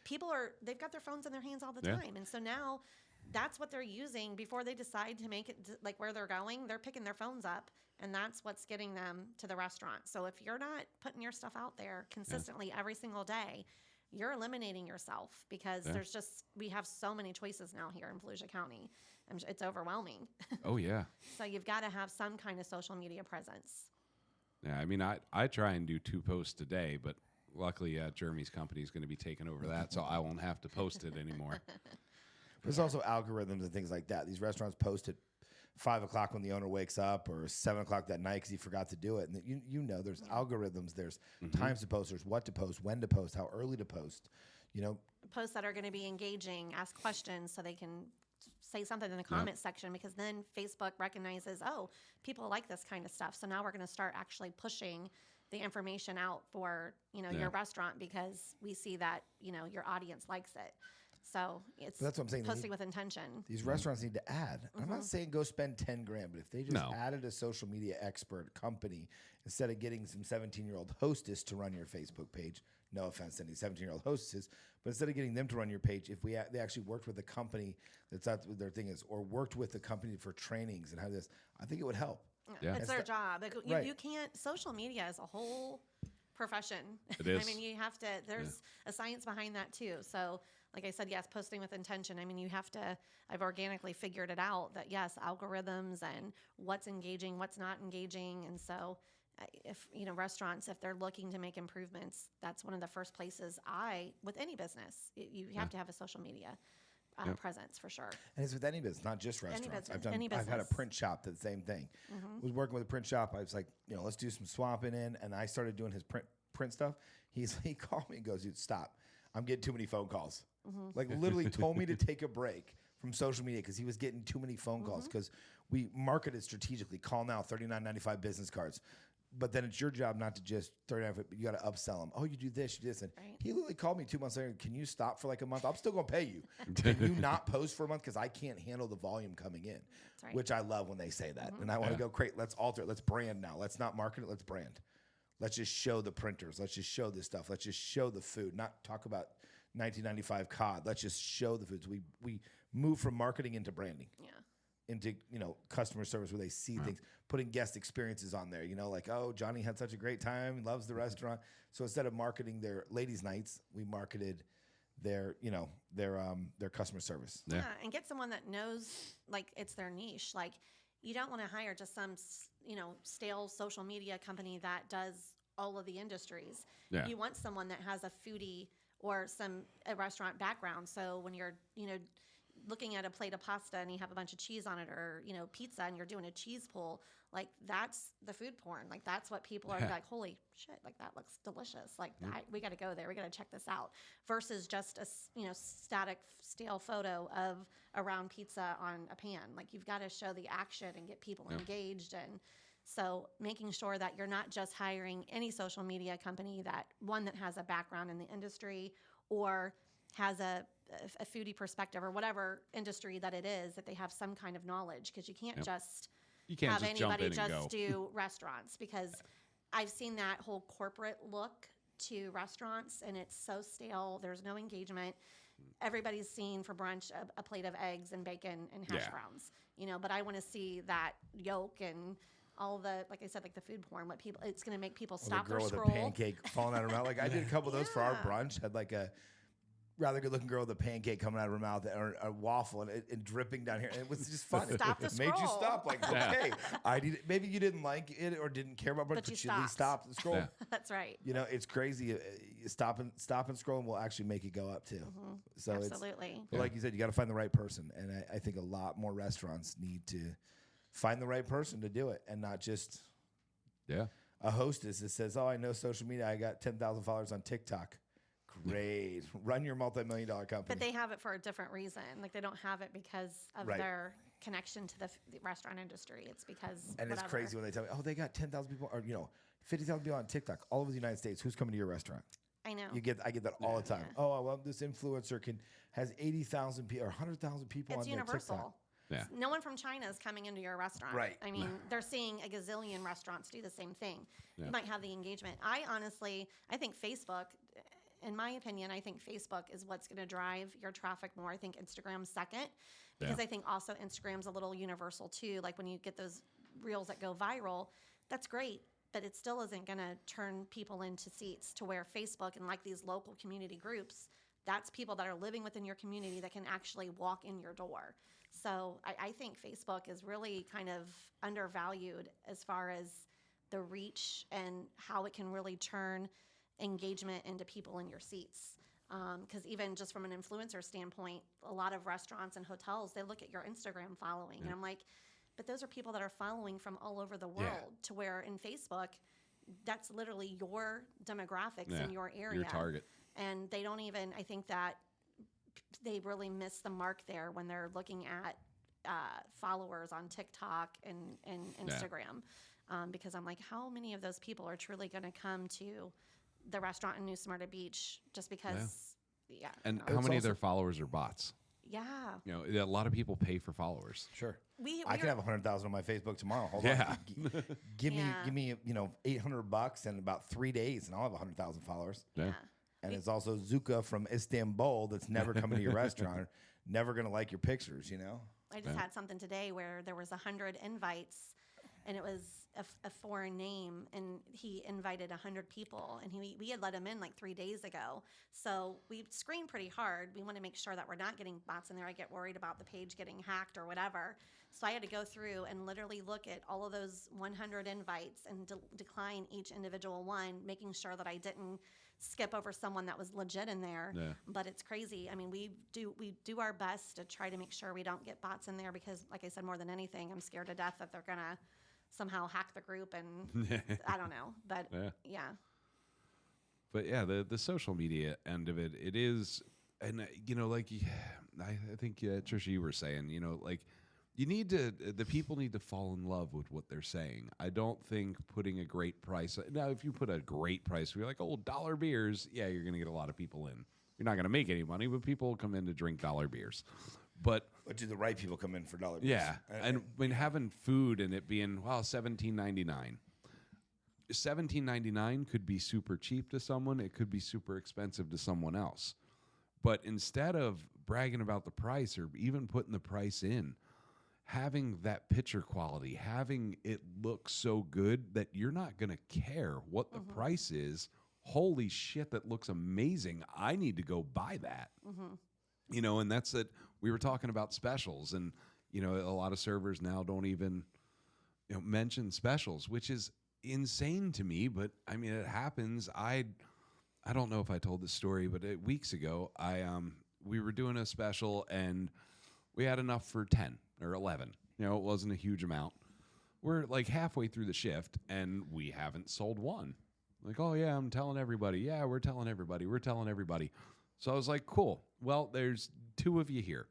C: they've got their phones in their hands all the
A: Yeah.
C: time, and so now that's what they're using before they decide to make it like where they're going. They're picking their phones up, and that's what's getting them to the restaurant. So if you're not putting your stuff out there consistently every single day, you're eliminating yourself because we have so many choices now here in Volusia County. It's overwhelming.
A: Oh yeah.
C: So you've got to have some kind of social media presence.
A: Yeah. I mean, I try and do 2 posts a day, but luckily Jeremy's company is going to be taking over that, so I won't have to post it anymore.
B: There's also algorithms and things like that. These restaurants post at 5 o'clock when the owner wakes up, or 7 o'clock that night because he forgot to do it. And you know, there's algorithms. There's times to post. There's what to post, when to post, how early to post. You know,
C: Posts that are going to be engaging, ask questions so they can say something in the comment section, because then Facebook recognizes, oh, people like this kind of stuff. So now we're going to start actually pushing the information out for your restaurant because we see that your audience likes it. So it's
B: But that's what I'm saying. They
C: posting
B: need-
C: with intention.
B: these restaurants need to add. I'm not saying go spend 10 grand, but if they just
A: No.
B: added a social media expert company instead of getting some 17-year-old hostess to run your Facebook page, no offense to any 17-year-old hostesses, but instead of getting them to run your page, if they actually worked with a company that's what their thing is, or worked with the company for trainings and how this, I think it would help.
A: Yeah.
C: It's their job. Like,
B: Right.
C: you can't. Social media is a whole profession.
A: It is.
C: I mean, you have to. There's a science behind that too. So, like I said, yes, posting with intention. I mean, you have to. I've organically figured it out that yes, algorithms and what's engaging, what's not engaging, and so if restaurants, if they're looking to make improvements, that's one of the first places with any business, you have to have a social media presence for sure.
B: And it's with any business, not just restaurants.
C: business, any
B: I've had a
C: business.
B: print shop that same thing. Was working with a print shop. I was like, let's do some swapping in, and I started doing his print stuff. He called me and goes, dude, stop. I'm getting too many phone calls. Like literally told me to take a break from social media because he was getting too many phone calls because we marketed strategically. Call now, $39.95 business cards. But then it's your job not to just $39, but you got to upsell them. Oh, you do this, you do this. And he literally called me 2 months later. Can you stop for like a month? I'm still going to pay you. Can you not post for a month? Because I can't handle the volume coming in,
C: right.
B: which I love when they say that. And I want to go, great, let's alter it. Let's brand now. Let's not market it. Let's brand. Let's just show the printers. Let's just show this stuff. Let's just show the food, not talk about 1995 cod. Let's just show the foods. We move from marketing into branding.
C: Yeah.
B: Into customer service where they see things, putting guest experiences on there. Like, oh, Johnny had such a great time, loves the restaurant. So instead of marketing their ladies' nights, we marketed their customer service.
C: Yeah, and get someone that knows, like, it's their niche. Like, you don't want to hire just some stale social media company that does all of the industries.
A: Yeah.
C: You want someone that has a foodie or a restaurant background. So when you're looking at a plate of pasta and you have a bunch of cheese on it, or pizza, and you're doing a cheese pull, like that's the food porn. Like that's what people are like, holy shit, like that looks delicious. Like we got to go there. We got to check this out. Versus just a static stale photo of a round pizza on a pan. Like you've got to show the action and get people engaged. And so making sure that you're not just hiring any social media company that has a background in the industry or has a foodie perspective or whatever industry that it is, that they have some kind of knowledge, because you can't just
A: You can't
C: have
A: just jump
C: anybody
A: in and
C: just
A: go.
C: do restaurants, because I've seen that whole corporate look to restaurants, and it's so stale. There's no engagement. Everybody's seen for brunch a plate of eggs and bacon and hash browns, but I want to see that yolk and all the, like I said, like the food porn, it's going to make people stop
B: the girl
C: their
B: with
C: scroll.
B: a pancake falling out of her mouth. Like I did a couple of those for our brunch. Had like a rather good looking girl with a pancake coming out of her mouth, or a waffle and dripping down here. And it was just fun.
C: Stop the
B: It made you
C: scroll.
B: stop. Like, okay, maybe you didn't like it or didn't care about it, but you at least stopped the scroll.
A: Yeah.
C: That's right.
B: It's crazy. Stop and scrolling will actually make it go up too. So
C: Absolutely.
B: But like you said, you got to find the right person, and I think a lot more restaurants need to find the right person to do it, and not just a hostess that says, "Oh, I know social media. I got 10,000 followers on TikTok." Great. Run your multi-million-dollar company.
C: But they have it for a different reason. Like they don't have it because of their connection to the restaurant industry. It's because
B: and
C: whatever.
B: It's crazy when they tell me, "Oh, they got 10,000 people, or 50,000 people on TikTok, all over the United States. Who's coming to your restaurant?"
C: I know.
B: I get that all the time.
C: Yeah.
B: Oh, well, this influencer has 80,000 people or 100,000 people
C: It's
B: on their
C: universal.
B: TikTok.
A: Yeah.
C: No one from China is coming into your restaurant.
B: Right.
C: I mean, they're seeing a gazillion restaurants do the same thing.
A: Yeah.
C: You might have the engagement. I think Facebook, in my opinion, I think Facebook is what's going to drive your traffic more. I think Instagram's second, because I think also Instagram's a little universal too. Like when you get those reels that go viral, that's great, but it still isn't going to turn people into seats, to where Facebook and like these local community groups, that's people that are living within your community that can actually walk in your door. So I think Facebook is really kind of undervalued as far as the reach and how it can really turn engagement into people in your seats. Because even just from an influencer standpoint, a lot of restaurants and hotels, they look at your Instagram following. And I'm like, but those are people that are following from all over the world, to where in Facebook, that's literally your demographics in your area.
A: Your target.
C: And they don't even, I think that they really miss the mark there when they're looking at followers on TikTok and Instagram. Because I'm like, how many of those people are truly going to come to the restaurant in New Smyrna Beach just because,
A: And how many of their followers are bots?
C: Yeah.
A: A lot of people pay for followers.
B: Sure.
C: I
B: can have 100,000 on my Facebook tomorrow. Hold
A: Yeah.
B: on. Give me $800 in about 3 days, and I'll have 100,000 followers.
A: Yeah.
B: And it's also Zuka from Istanbul that's never coming to your restaurant, never going to like your pictures,
C: I just had something today where there was 100 invites, and it was a foreign name, and he invited 100 people, and we had let him in like 3 days ago. So we screen pretty hard. We want to make sure that we're not getting bots in there. I get worried about the page getting hacked or whatever. So I had to go through and literally look at all of those 100 invites and decline each individual one, making sure that I didn't skip over someone that was legit in there.
A: Yeah.
C: But it's crazy. I mean, we do our best to try to make sure we don't get bots in there, because like I said, more than anything, I'm scared to death that they're going to somehow hack the group, and I don't know. But yeah.
A: But yeah, the social media end of it is, and like I think Trisha, you were saying, like the people need to fall in love with what they're saying. I don't think putting a great price. Now, if you put a great price, you're like, oh, dollar beers, yeah, you're going to get a lot of people in. You're not going to make any money, but people will come in to drink dollar beers. But
B: do the right people come in for dollar beers?
A: Yeah, and when having food and it being $17.99. $17.99 could be super cheap to someone. It could be super expensive to someone else. But instead of bragging about the price or even putting the price in, having that picture quality, having it look so good that you're not going to care what the price is. Holy shit, that looks amazing. I need to go buy that. And that's it. We were talking about specials, and a lot of servers now don't even mention specials, which is insane to me. But I mean, it happens. I don't know if I told this story, but weeks ago, we were doing a special, and we had enough for 10 or 11. It wasn't a huge amount. We're like halfway through the shift, and we haven't sold one. Like, oh yeah, I'm telling everybody. Yeah, we're telling everybody. We're telling everybody. So I was like, cool. Well, there's 2 of you here.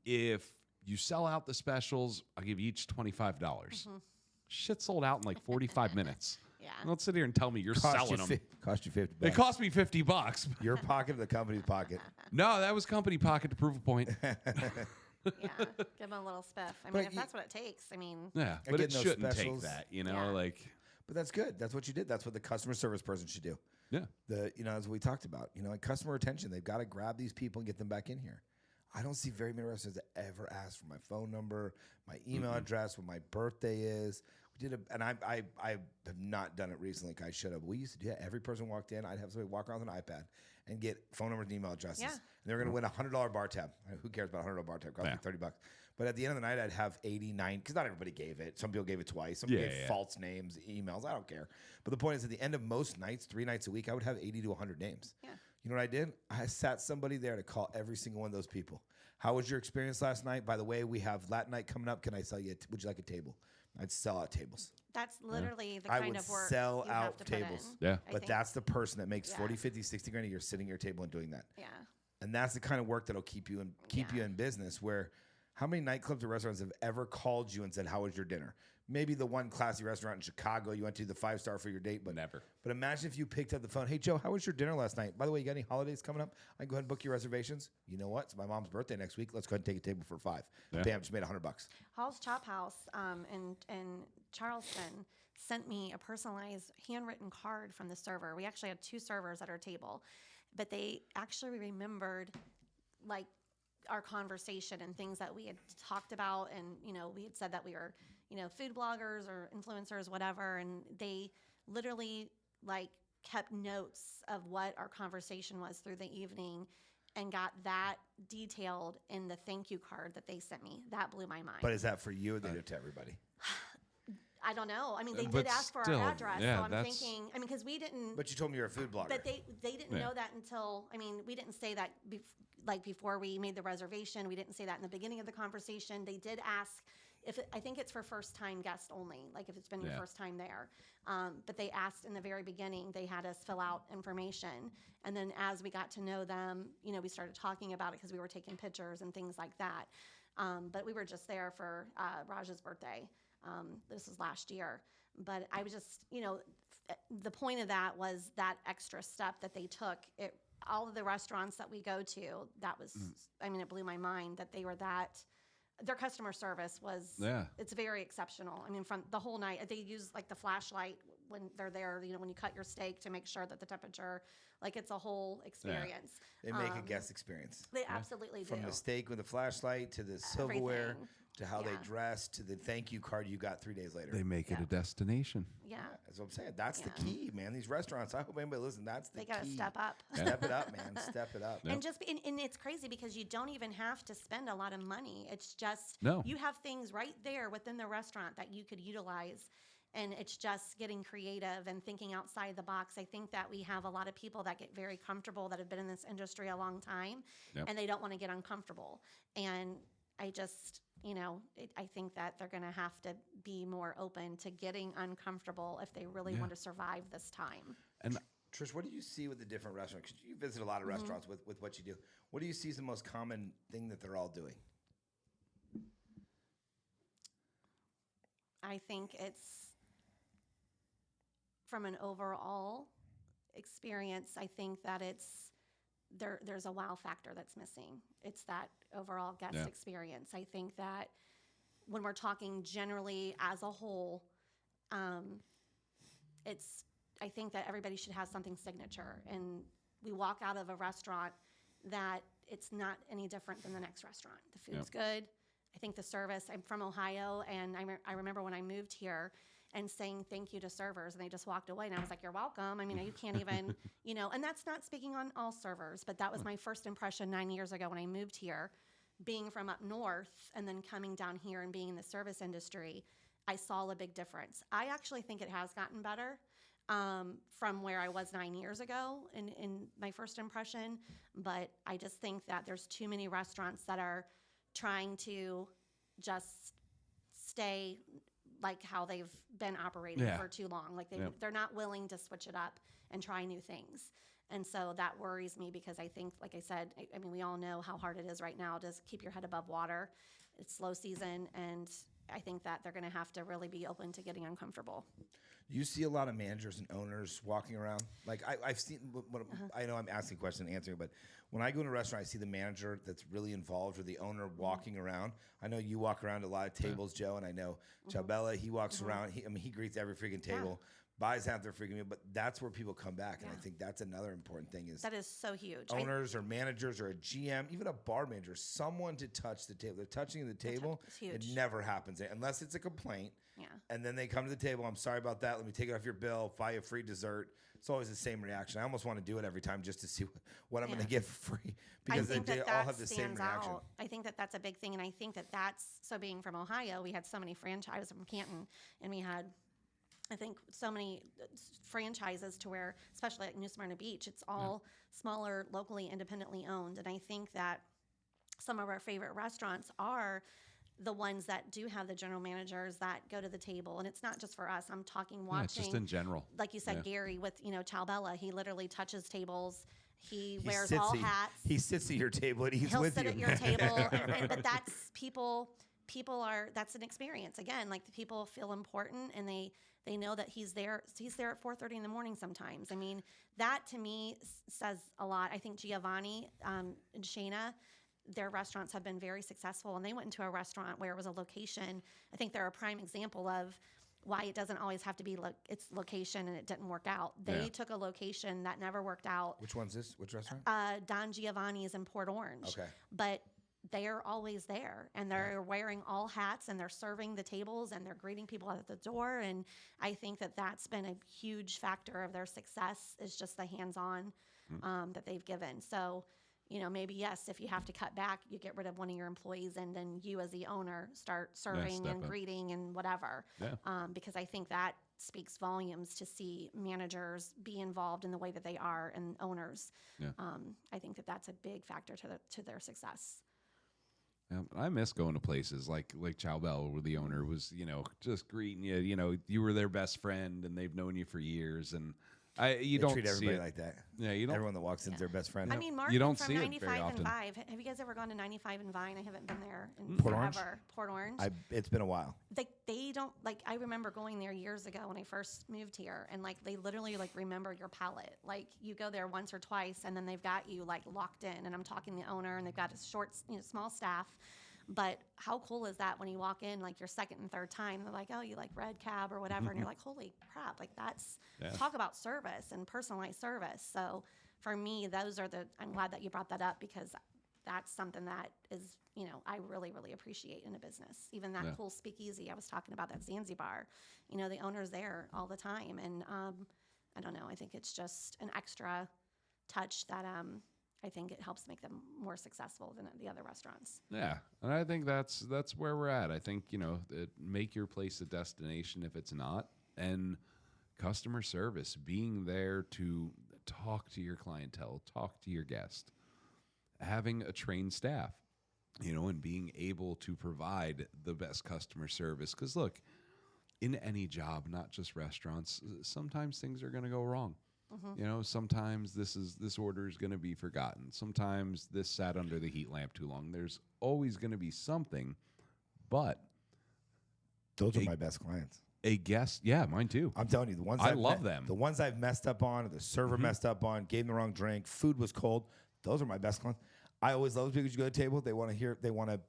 A: If you sell out the specials, I'll give you each $25. Shit sold out in like 45 minutes.
C: Yeah.
A: Don't sit here and tell me you're selling them.
B: Cost you $50.
A: It cost me $50.
B: Your pocket or the company's pocket?
A: No, that was company pocket to prove a point.
C: Yeah, give them a little spiff. I mean, if that's what it takes, I mean.
A: Yeah, but
B: Again,
A: it
B: those
A: shouldn't
B: specials-
A: take that,
C: Yeah.
A: like.
B: But that's good. That's what you did. That's what the customer service person should do.
A: Yeah.
B: As we talked about, like customer retention, they've got to grab these people and get them back in here. I don't see very many restaurants that ever ask for my phone number, my email address, what my birthday is. We did and I have not done it recently like I should have. We used to do that. Every person walked in, I'd have somebody walk around with an iPad and get phone numbers and email addresses.
C: Yeah.
B: And they're going to win a $100 bar tab. Who cares about a $100 bar tab? Cost me $30. But at the end of the night, I'd have 89, because not everybody gave it. Some people gave it twice. Some gave false names, emails. I don't care. But the point is, at the end of most nights, 3 nights a week, I would have 80 to 100 names.
C: Yeah.
B: You know what I did? I sat somebody there to call every single one of those people. How was your experience last night? By the way, we have Latin night coming up. Can I sell you? Would you like a table? I'd sell out tables.
C: That's literally the
B: I
C: kind
B: would
C: of work
B: sell
C: you
B: out
C: have to
B: tables.
C: put in.
A: Yeah.
C: I
B: But
C: think.
B: that's the person that makes
C: Yeah.
B: 40, 50, 60 grand a year sitting at your table and doing that.
C: Yeah.
B: And that's the kind of work that'll keep you in business. Where how many nightclubs or restaurants have ever called you and said, "How was your dinner?" Maybe the one classy restaurant in Chicago you went to, the 5-star for your date, but
A: Never.
B: But imagine if you picked up the phone, "Hey Joe, how was your dinner last night? By the way, you got any holidays coming up? I can go ahead and book your reservations. You know what? It's my mom's birthday next week. Let's go ahead and take a table for 5.
A: Yeah.
B: Bam, just made $100.
C: Hall's Chop House in Charleston sent me a personalized handwritten card from the server. We actually had 2 servers at our table, but they actually remembered like our conversation and things that we had talked about, and we had said that we were food bloggers or influencers, whatever, and they literally like kept notes of what our conversation was through the evening and got that detailed in the thank you card that they sent me. That blew my mind.
B: But is that for you or they do it to everybody?
C: I don't know. I mean, they
A: But
C: did ask for
A: still,
C: our address,
A: yeah,
C: so I'm
A: that's-
C: thinking. I mean, because we didn't.
B: But you told me you're a food blogger.
C: But they didn't know that until. I mean, we didn't say that before we made the reservation. We didn't say that in the beginning of the conversation. They did ask if I think it's for first time guests only. Like if it's been your first time there. But they asked in the very beginning. They had us fill out information, and then as we got to know them, we started talking about it because we were taking pictures and things like that. But we were just there for Raj's birthday. This was last year. But I was just, the point of that was that extra step that they took. All of the restaurants that we go to, that was, I mean, it blew my mind that they were that. Their customer service was, it's very exceptional. I mean, from the whole night, they use like the flashlight when they're there, when you cut your steak to make sure that the temperature, like it's a whole experience.
B: They make a guest experience.
C: They absolutely do.
B: From the steak with the flashlight to the silverware
C: Everything.
B: to how they dress to the thank you card you got 3 days later.
A: They make it a destination.
C: Yeah.
B: That's what I'm saying. That's the key, man. These restaurants, I hope anybody listen, that's the
C: They
B: key.
C: got to step up.
B: Step it up, man. Step it up.
C: And and it's crazy because you don't even have to spend a lot of money. It's just you have things right there within the restaurant that you could utilize. And it's just getting creative and thinking outside the box. I think that we have a lot of people that get very comfortable that have been in this industry a long time and they don't want to get uncomfortable. And I just, I think that they're going to have to be more open to getting uncomfortable if they really want to survive this time.
A: And
B: Trish, what do you see with the different restaurants? 'Cause you visit a lot of restaurants with what you do. What do you see is the most common thing that they're all doing?
C: I think it's from an overall experience, I think that there's a wow factor that's missing. It's that overall guest experience. I think that when we're talking generally as a whole, I think that everybody should have something signature. And we walk out of a restaurant that it's not any different than the next restaurant. The food's good. I think the service, I'm from Ohio, and I remember when I moved here and saying thank you to servers, and they just walked away, and I was like, you're welcome. I mean, you can't even, and that's not speaking on all servers, but that was my first impression 9 years ago when I moved here, being from up north and then coming down here and being in the service industry. I saw a big difference. I actually think it has gotten better from where I was 9 years ago in my first impression, but I just think that there's too many restaurants that are trying to just stay like how they've been operating for too long. Like they're not willing to switch it up and try new things. And so that worries me because I think, like I said, I mean, we all know how hard it is right now to keep your head above water. It's slow season, and I think that they're going to have to really be open to getting uncomfortable.
B: You see a lot of managers and owners walking around. Like I've seen. I know I'm asking a question and answering, but when I go to a restaurant, I see the manager that's really involved or the owner walking around. I know you walk around a lot of tables, Joe, and I know Chabella. He walks around. He greets every freaking table. Buys half their freaking meal, but that's where people come back, and I think that's another important thing is
C: that is so huge.
B: Owners or managers or a GM, even a bar manager, someone to touch the table. They're touching the table. It never happens unless it's a complaint.
C: Yeah.
B: And then they come to the table. I'm sorry about that. Let me take it off your bill. Buy a free dessert. It's always the same reaction. I almost want to do it every time just to see what I'm going to get for free because they all have the same reaction.
C: I think that that's a big thing, and I think that that's so. Being from Ohio, we had so many franchises from Canton, and we had, I think, so many franchises to where, especially like New Smyrna Beach, it's all smaller, locally, independently owned. And I think that some of our favorite restaurants are the ones that do have the general managers that go to the table. And it's not just for us. I'm talking watching.
A: It's just in general.
C: Like you said, Gary, with, Chalbella, he literally touches tables. He wears all hats.
B: He sits at your table and eats with you.
C: He'll sit at your table. But that's people are, that's an experience. Again, like the people feel important and they know that he's there at 4:30 in the morning sometimes. I mean, that to me says a lot. I think Giovanni and Shayna, their restaurants have been very successful, and they went into a restaurant where it was a location. I think they're a prime example of why it doesn't always have to be its location and it didn't work out. They took a location that never worked out.
B: Which one's this? Which restaurant?
C: Don Giovanni's in Port Orange.
B: Okay.
C: But they're always there, and they're wearing all hats, and they're serving the tables, and they're greeting people at the door. And I think that that's been a huge factor of their success is just the hands-on that they've given. So, maybe, yes, if you have to cut back, you get rid of one of your employees, and then you as the owner start serving and greeting and whatever. Yeah. Because I think that speaks volumes to see managers be involved in the way that they are, and owners. Yeah. I think that that's a big factor to their success.
A: Yeah, I miss going to places like Chalbell, where the owner was, just greeting you. You were their best friend, and they've known you for years. And they
B: don't treat everybody like that.
A: Yeah, you don't.
B: Everyone that walks in is their best friend.
C: I mean, Mark,
A: you don't
C: from
A: see
C: 95
A: it very often.
C: and 5. Have you guys ever gone to 95 and Vine? I haven't been there in
B: Port
C: forever.
B: Orange?
C: Port Orange.
B: It's been a while.
C: They don't I remember going there years ago when I first moved here, and they literally remember your palate. You go there once or twice, and then they've got you locked in. And I'm talking the owner, and they've got a short, small staff. But how cool is that when you walk in your second and third time, they're like, oh, you like red cab or whatever. And you're like, holy crap, that's talk about service and personalized service. So for me, I'm glad that you brought that up, because that's something that is, I really, really appreciate in a business. Even that cool speakeasy I was talking about, that Zanzibar, the owner's there all the time. And I don't know, I think it's just an extra touch that I think it helps make them more successful than the other restaurants.
A: Yeah, and I think that's where we're at. I think, make your place a destination if it's not, and customer service, being there to talk to your clientele, talk to your guest, having a trained staff, and being able to provide the best customer service. Because look, in any job, not just restaurants, sometimes things are going to go wrong. Mm-hmm. Sometimes this order is going to be forgotten. Sometimes this sat under the heat lamp too long. There's always going to be something, but
B: those are my best clients.
A: A guest, mine too.
B: I'm telling you, the ones
A: I love them.
B: The ones I've messed up on, or the server messed up on, gave them the wrong drink, food was cold. Those are my best clients. I always love because you go to the table, they want to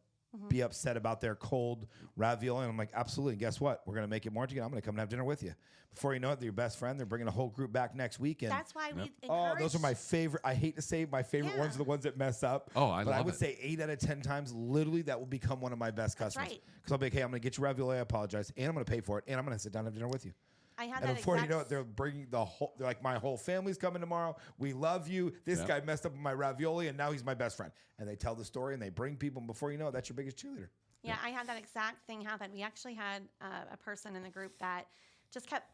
B: be upset about their cold ravioli. And I'm like, absolutely. And guess what? We're going to make it more together. I'm going to come and have dinner with you. Before you know it, they're your best friend. They're bringing a whole group back next weekend.
C: That's why we encourage.
B: Those are my favorite. I hate to say my favorite ones are the ones that mess up.
A: Oh, I love it.
B: But I would say 8 out of 10 times, literally, that will become one of my best customers.
C: Right.
B: Because I'll be like, hey, I'm going to get you ravioli. I apologize. And I'm going to pay for it. And I'm going to sit down and have dinner with you.
C: I had
B: and
C: that
B: before you know it, they're bringing they're like, my whole family's coming tomorrow. We love you. This guy messed up with my ravioli, and now he's my best friend. And they tell the story, and they bring people, and before you know it, that's your biggest cheerleader.
C: Yeah, I had that exact thing happen. We actually had a person in the group that just kept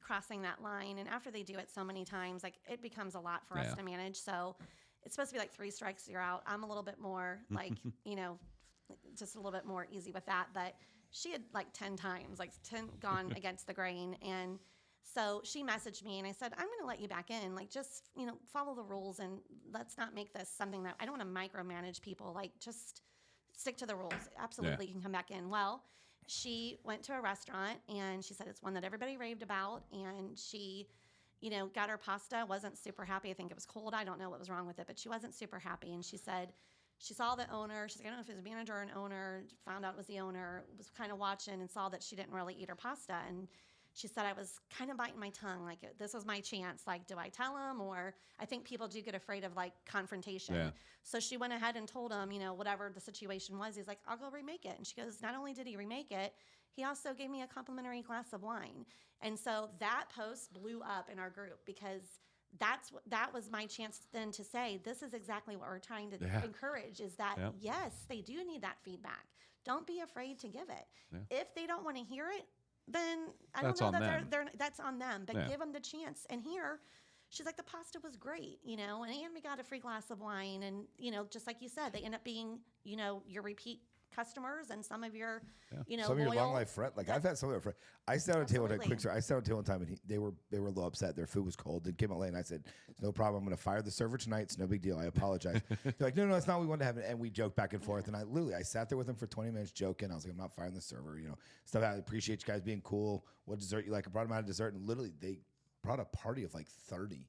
C: crossing that line, and after they do it so many times, it becomes a lot for us to manage. So it's supposed to be 3 strikes, you're out. I'm a little bit more just a little bit more easy with that, but she had 10 times, 10 gone against the grain. And so she messaged me, and I said, I'm going to let you back in. Just, follow the rules, and let's not make this something that I don't want to micromanage people. Just stick to the rules. Absolutely, you can come back in. Well, she went to a restaurant and she said it's one that everybody raved about, and she, got her pasta, wasn't super happy. I think it was cold. I don't know what was wrong with it, but she wasn't super happy. And she said she saw the owner. She's like, I don't know if it was a manager or an owner. Found out it was the owner. Was kind of watching and saw that she didn't really eat her pasta. And she said, I was kind of biting my tongue. Like, this was my chance. Like, do I tell him? Or I think people do get afraid of, like, confrontation.
A: Yeah.
C: So she went ahead and told him, whatever the situation was. He's like, I'll go remake it. And she goes, not only did he remake it, he also gave me a complimentary glass of wine. And so that post blew up in our group because that was my chance then to say, this is exactly what we're trying to encourage, is that, yes, they do need that feedback. Don't be afraid to give it. Yeah. If they don't want to hear it, then I
A: that's
C: don't know
A: on
C: that that's on them. But give them the chance. And here, she's like, the pasta was great, and we got a free glass of wine. And, just like you said, they end up being, your repeat customers and some of your,
B: some of your long life friends. Like I've had some of their friends. I sat on a table at a quick store. I sat on a table one time and they were a little upset. Their food was cold. They came out late and I said, no problem. I'm going to fire the server tonight. It's no big deal. I apologize. They're like, no, it's not what we wanted to have. And we joked back and forth. And I sat there with them for 20 minutes joking. I was like, I'm not firing the server. Stuff. I appreciate you guys being cool. What dessert you like? I brought them out a dessert, and literally they brought a party of like 30.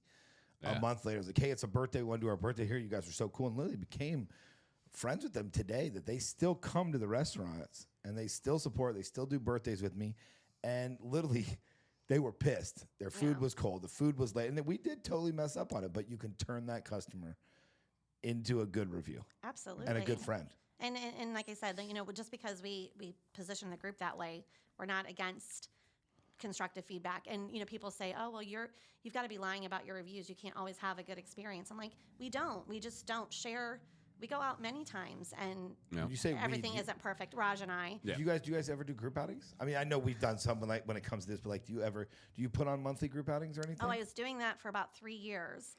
B: A month later, I was like, hey, it's a birthday. We want to do our birthday here. You guys are so cool. And literally became friends with them today, that they still come to the restaurants and they still support. They still do birthdays with me. And literally, they were pissed. Their food was cold. The food was late. And we did totally mess up on it, but you can turn that customer into a good review.
C: Absolutely.
B: And a good friend.
C: And like I said, just because we position the group that way, we're not against constructive feedback. And people say, oh, well, you've got to be lying about your reviews. You can't always have a good experience. I'm like, we just don't share. We go out many times, and
B: you say
C: everything isn't perfect. Raj and I.
B: Yeah. Do you guys ever do group outings? I mean, I know we've done some when it comes to this, but like, do you put on monthly group outings or anything?
C: Oh, I was doing that for about 3 years,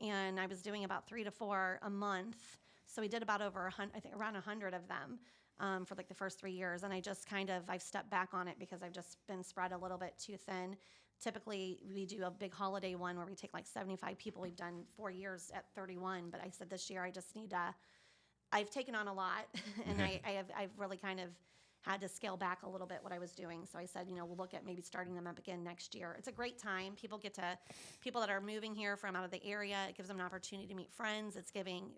C: and I was doing about 3 to 4 a month. So we did about over around 100 of them for like the first 3 years, and I've stepped back on it because I've just been spread a little bit too thin. Typically, we do a big holiday one where we take like 75 people. We've done 4 years at 31, but I said this year I just need to. I've taken on a lot, and I've really kind of had to scale back a little bit what I was doing. So I said, we'll look at maybe starting them up again next year. It's a great time. People that are moving here from out of the area, it gives them an opportunity to meet friends. It's giving,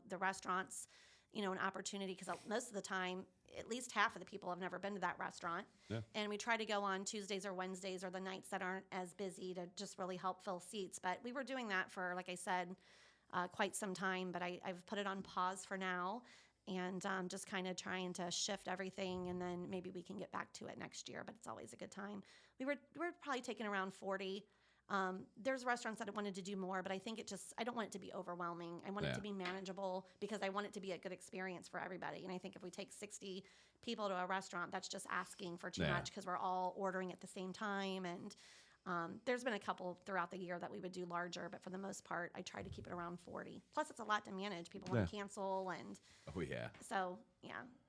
C: the restaurants, an opportunity, because most of the time, at least half of the people have never been to that restaurant. Yeah. And we try to go on Tuesdays or Wednesdays or the nights that aren't as busy to just really help fill seats. But we were doing that for, like I said, quite some time, but I've put it on pause for now, and just kind of trying to shift everything, and then maybe we can get back to it next year. But it's always a good time. We're probably taking around 40. There's restaurants that I wanted to do more, but I think I don't want it to be overwhelming. I want it to be manageable because I want it to be a good experience for everybody. And I think if we take 60 people to a restaurant, that's just asking for too much, because we're all ordering at the same time. And there's been a couple throughout the year that we would do larger, but for the most part, I try to keep it around 40. Plus, it's a lot to manage. People want to cancel, and so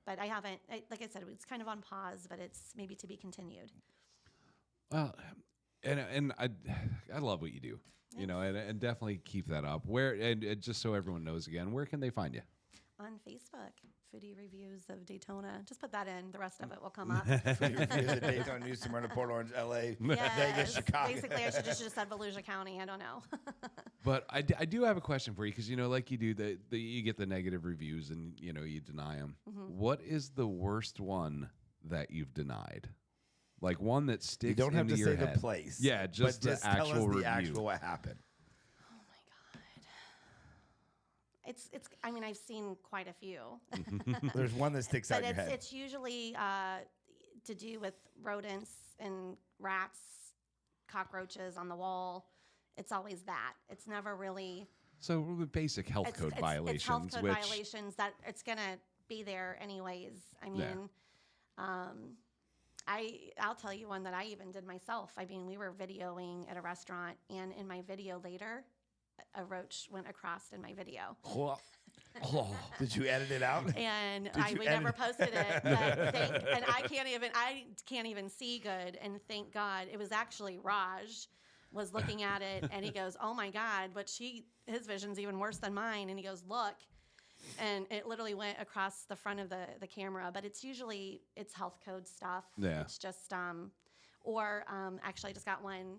C: But I haven't. Like I said, it's kind of on pause, but it's maybe to be continued.
A: Well, and I love what you do, and definitely keep that up. And just so everyone knows again, where can they find you?
C: On Facebook. Foodie reviews of Daytona. Just put that in. The rest of it will come up.
B: Foodie reviews of Daytona, New Smyrna, Port Orange, LA, Vegas, Chicago.
C: Basically, I should just said Volusia County. I don't know.
A: But I do have a question for you, because like you do, you get the negative reviews and you deny them. Mm-hmm. What is the worst one that you've denied? Like one that sticks.
B: You don't have to say
A: head.
B: the place.
A: Yeah, just the actual
B: tell us
A: review.
B: The actual what happened.
C: I mean, I've seen quite a few.
B: There's one that sticks out in your head.
C: It's usually to do with rodents and rats, cockroaches on the wall. It's always that. It's never really.
A: So basic health code violations.
C: It's health code violations that it's going to be there anyways. I mean, I'll tell you one that I even did myself. I mean, we were videoing at a restaurant, and in my video later, a roach went across in my video.
B: Did you edit it out?
C: And we never posted it. And I can't even see good. And thank God, it was actually Raj was looking at it, and he goes, "Oh my God!" But his vision's even worse than mine. And he goes, "Look." and it literally went across the front of the camera. But it's usually it's health code stuff.
A: Yeah.
C: It's just actually I just got one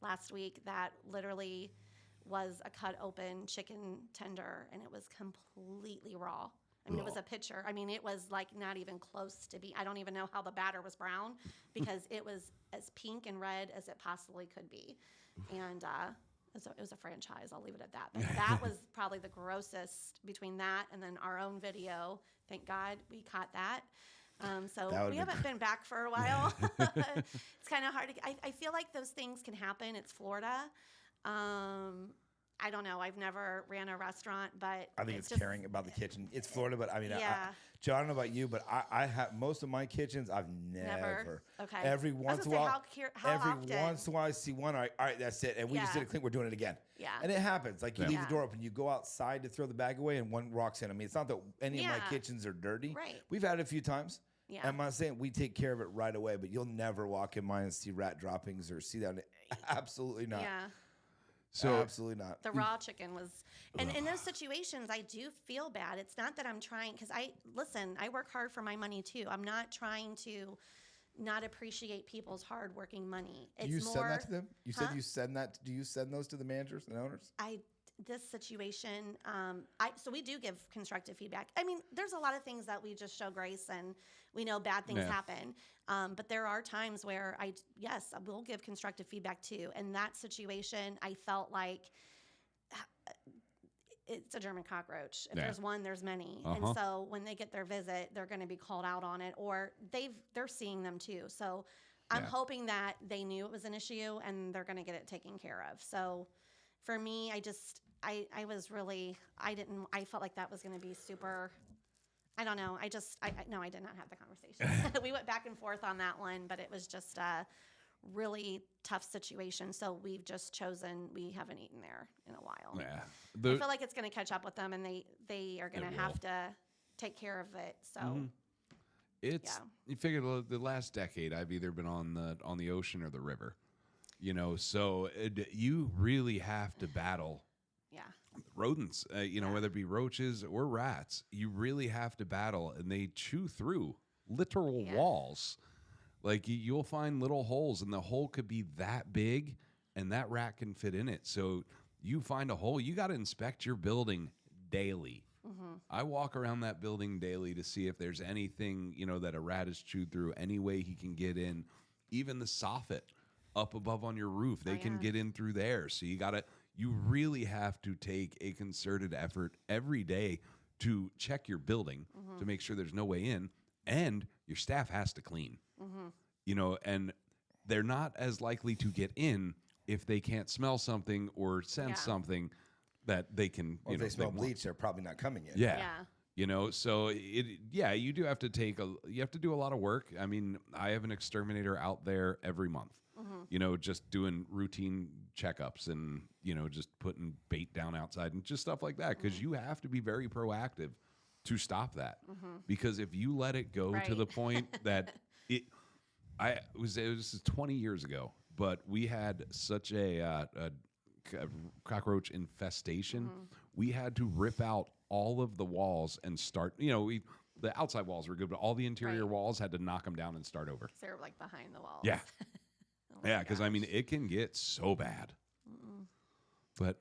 C: last week that literally was a cut open chicken tender, and it was completely raw. I mean, it was a picture. I mean, it was like not even close to be. I don't even know how the batter was brown because it was as pink and red as it possibly could be. And it was a franchise. I'll leave it at that. But that was probably the grossest between that and then our own video. Thank God we caught that. So we haven't been back for a while. It's kind of hard to. I feel like those things can happen. It's Florida. I don't know. I've never ran a restaurant, but
B: I think it's just caring about the kitchen. It's Florida, but I mean,
C: yeah.
B: Joe, I don't know about you, but I have most of my kitchens. I've never.
C: Okay.
B: Every once in a while,
C: how often?
B: once in a while, I see one. All right, that's it, and we just did it clean. We're doing it again.
C: Yeah.
B: And it happens. Like you leave the door open, you go outside to throw the bag away, and one walks in. I mean, it's not that any of my kitchens are dirty.
C: Right.
B: We've had it a few times.
C: Yeah.
B: I'm not saying we take care of it right away, but you'll never walk in mine and see rat droppings or see that. Absolutely not.
C: Yeah.
B: So absolutely not.
C: The raw chicken was, and in those situations, I do feel bad. It's not that I'm trying, because I work hard for my money too. I'm not trying to not appreciate people's hardworking money. It's
B: do you
C: more,
B: send that to them? You said you send that. Do you send those to the managers and owners?
C: This situation, so we do give constructive feedback. I mean, there's a lot of things that we just show grace, and we know bad things happen. But there are times where I will give constructive feedback too. And that situation, I felt like it's a German cockroach. If there's one, there's many. And so when they get their visit, they're going to be called out on it, or they're seeing them too. So I'm hoping that they knew it was an issue and they're going to get it taken care of. So for me, I was really, I felt like that was going to be super, I don't know. No, I did not have the conversation. We went back and forth on that one, but it was just a really tough situation. So we've just chosen, we haven't eaten there in a while.
A: Yeah.
C: I feel like it's going to catch up with them, and they are going to have to take care of it. So
A: you figure the last decade I've either been on the ocean or the river, so you really have to battle rodents, whether it be roaches or rats. You really have to battle, and they chew through literal walls. Like you'll find little holes, and the hole could be that big, and that rat can fit in it. So you find a hole, you got to inspect your building daily. I walk around that building daily to see if there's anything, that a rat has chewed through, any way he can get in. Even the soffit up above on your roof, they can get in through there. So you really have to take a concerted effort every day to check your building to make sure there's no way in, and your staff has to clean. And they're not as likely to get in if they can't smell something or sense something that they can.
B: Or if they smell bleach, they're probably not coming in.
A: So you do have to you have to do a lot of work. I mean, I have an exterminator out there every month. Just doing routine checkups and, just putting bait down outside and just stuff like that. Because you have to be very proactive to stop that. Because if you let it go to the point that it was 20 years ago, but we had such a cockroach infestation. We had to rip out all of the walls and start, the outside walls were good, but all the interior walls had to knock them down and start over.
C: So they're like behind the walls.
A: Yeah. Because I mean, it can get so bad. But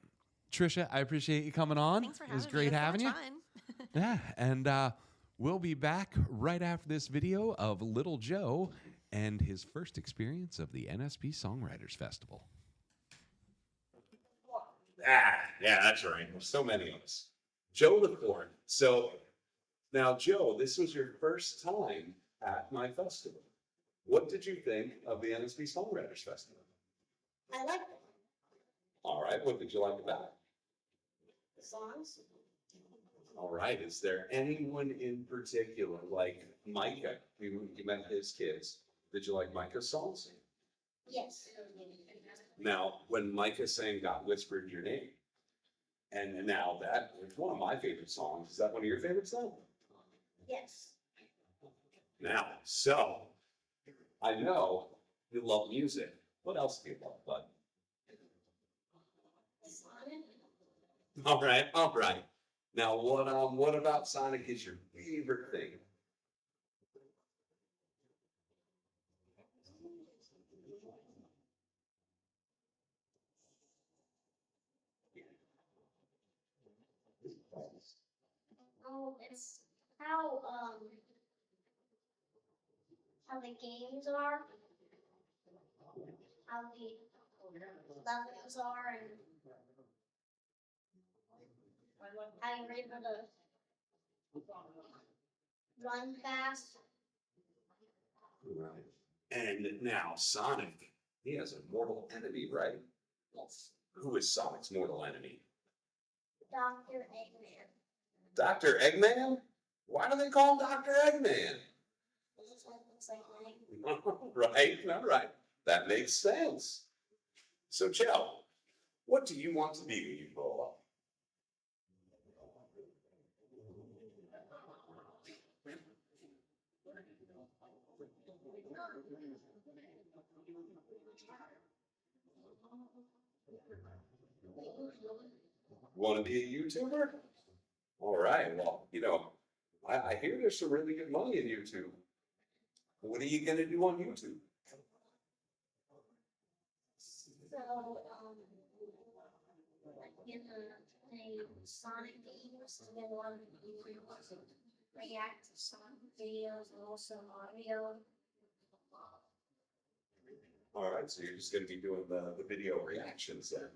A: Trisha, I appreciate you coming on.
C: Thanks for having
A: me. It was
C: me.
A: great
C: It was
A: having you.
C: fun.
A: Yeah, and we'll be back right after this video of Little Joe and his first experience of the NSB Songwriters Festival. Yeah, that's right. There's so many of us. Joe the fourth. So now, Joe, this was your first time at my festival. What did you think of the NSB Songwriters Festival?
D: I liked it.
A: All right. What did you like about it?
D: The songs.
A: All right. Is there anyone in particular, like Micah? You met his kids. Did you like Micah's songs?
D: Yes.
A: Now, when Micah sang God Whispered Your Name, and now that is one of my favorite songs. Is that one of your favorite songs?
D: Yes.
A: Now, so I know you love music. What else do you love, bud?
D: Sonic.
A: All right. Now, what about Sonic is your favorite thing?
D: Oh, it's how the games are, how the levels are, and how you're able to run fast.
A: Right. And now Sonic, he has a mortal enemy, right?
D: Yes.
A: Who is Sonic's mortal enemy?
D: Dr. Eggman.
A: Dr. Eggman? Why do they call him Dr. Eggman?
D: Looks like mine.
A: Right, all right. That makes sense. So, Chell, what do you want to be when you grow up? Want to be a YouTuber? All right. Well, I hear there's some really good money in YouTube. What are you going to do on YouTube?
D: So, like in the Sonic games, and then one react to Sonic videos and also Mario.
A: All right. So you're just going to be doing the video reactions then.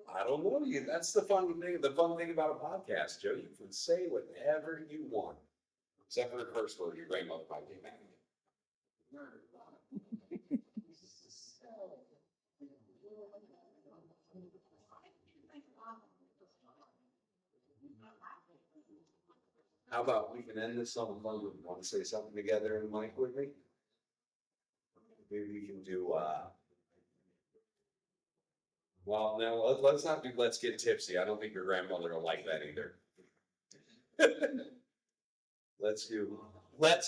A: I don't know you. That's the fun thing. The fun thing about a podcast, Joe. You can say whatever you want, except for the first word. Your grandmother might be mad at you. How about we can end this on a fun? You want to say something together in the mic with me? Maybe we can do. Well, no, let's not do. Let's get tipsy. I don't think your grandmother will like that either. Let's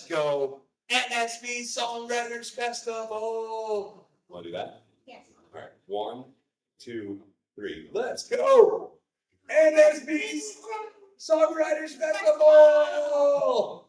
A: go NSB Songwriters Festival. Want to do that?
D: Yes.
A: All right. 1, 2, 3. Let's go NSB Songwriters Festival.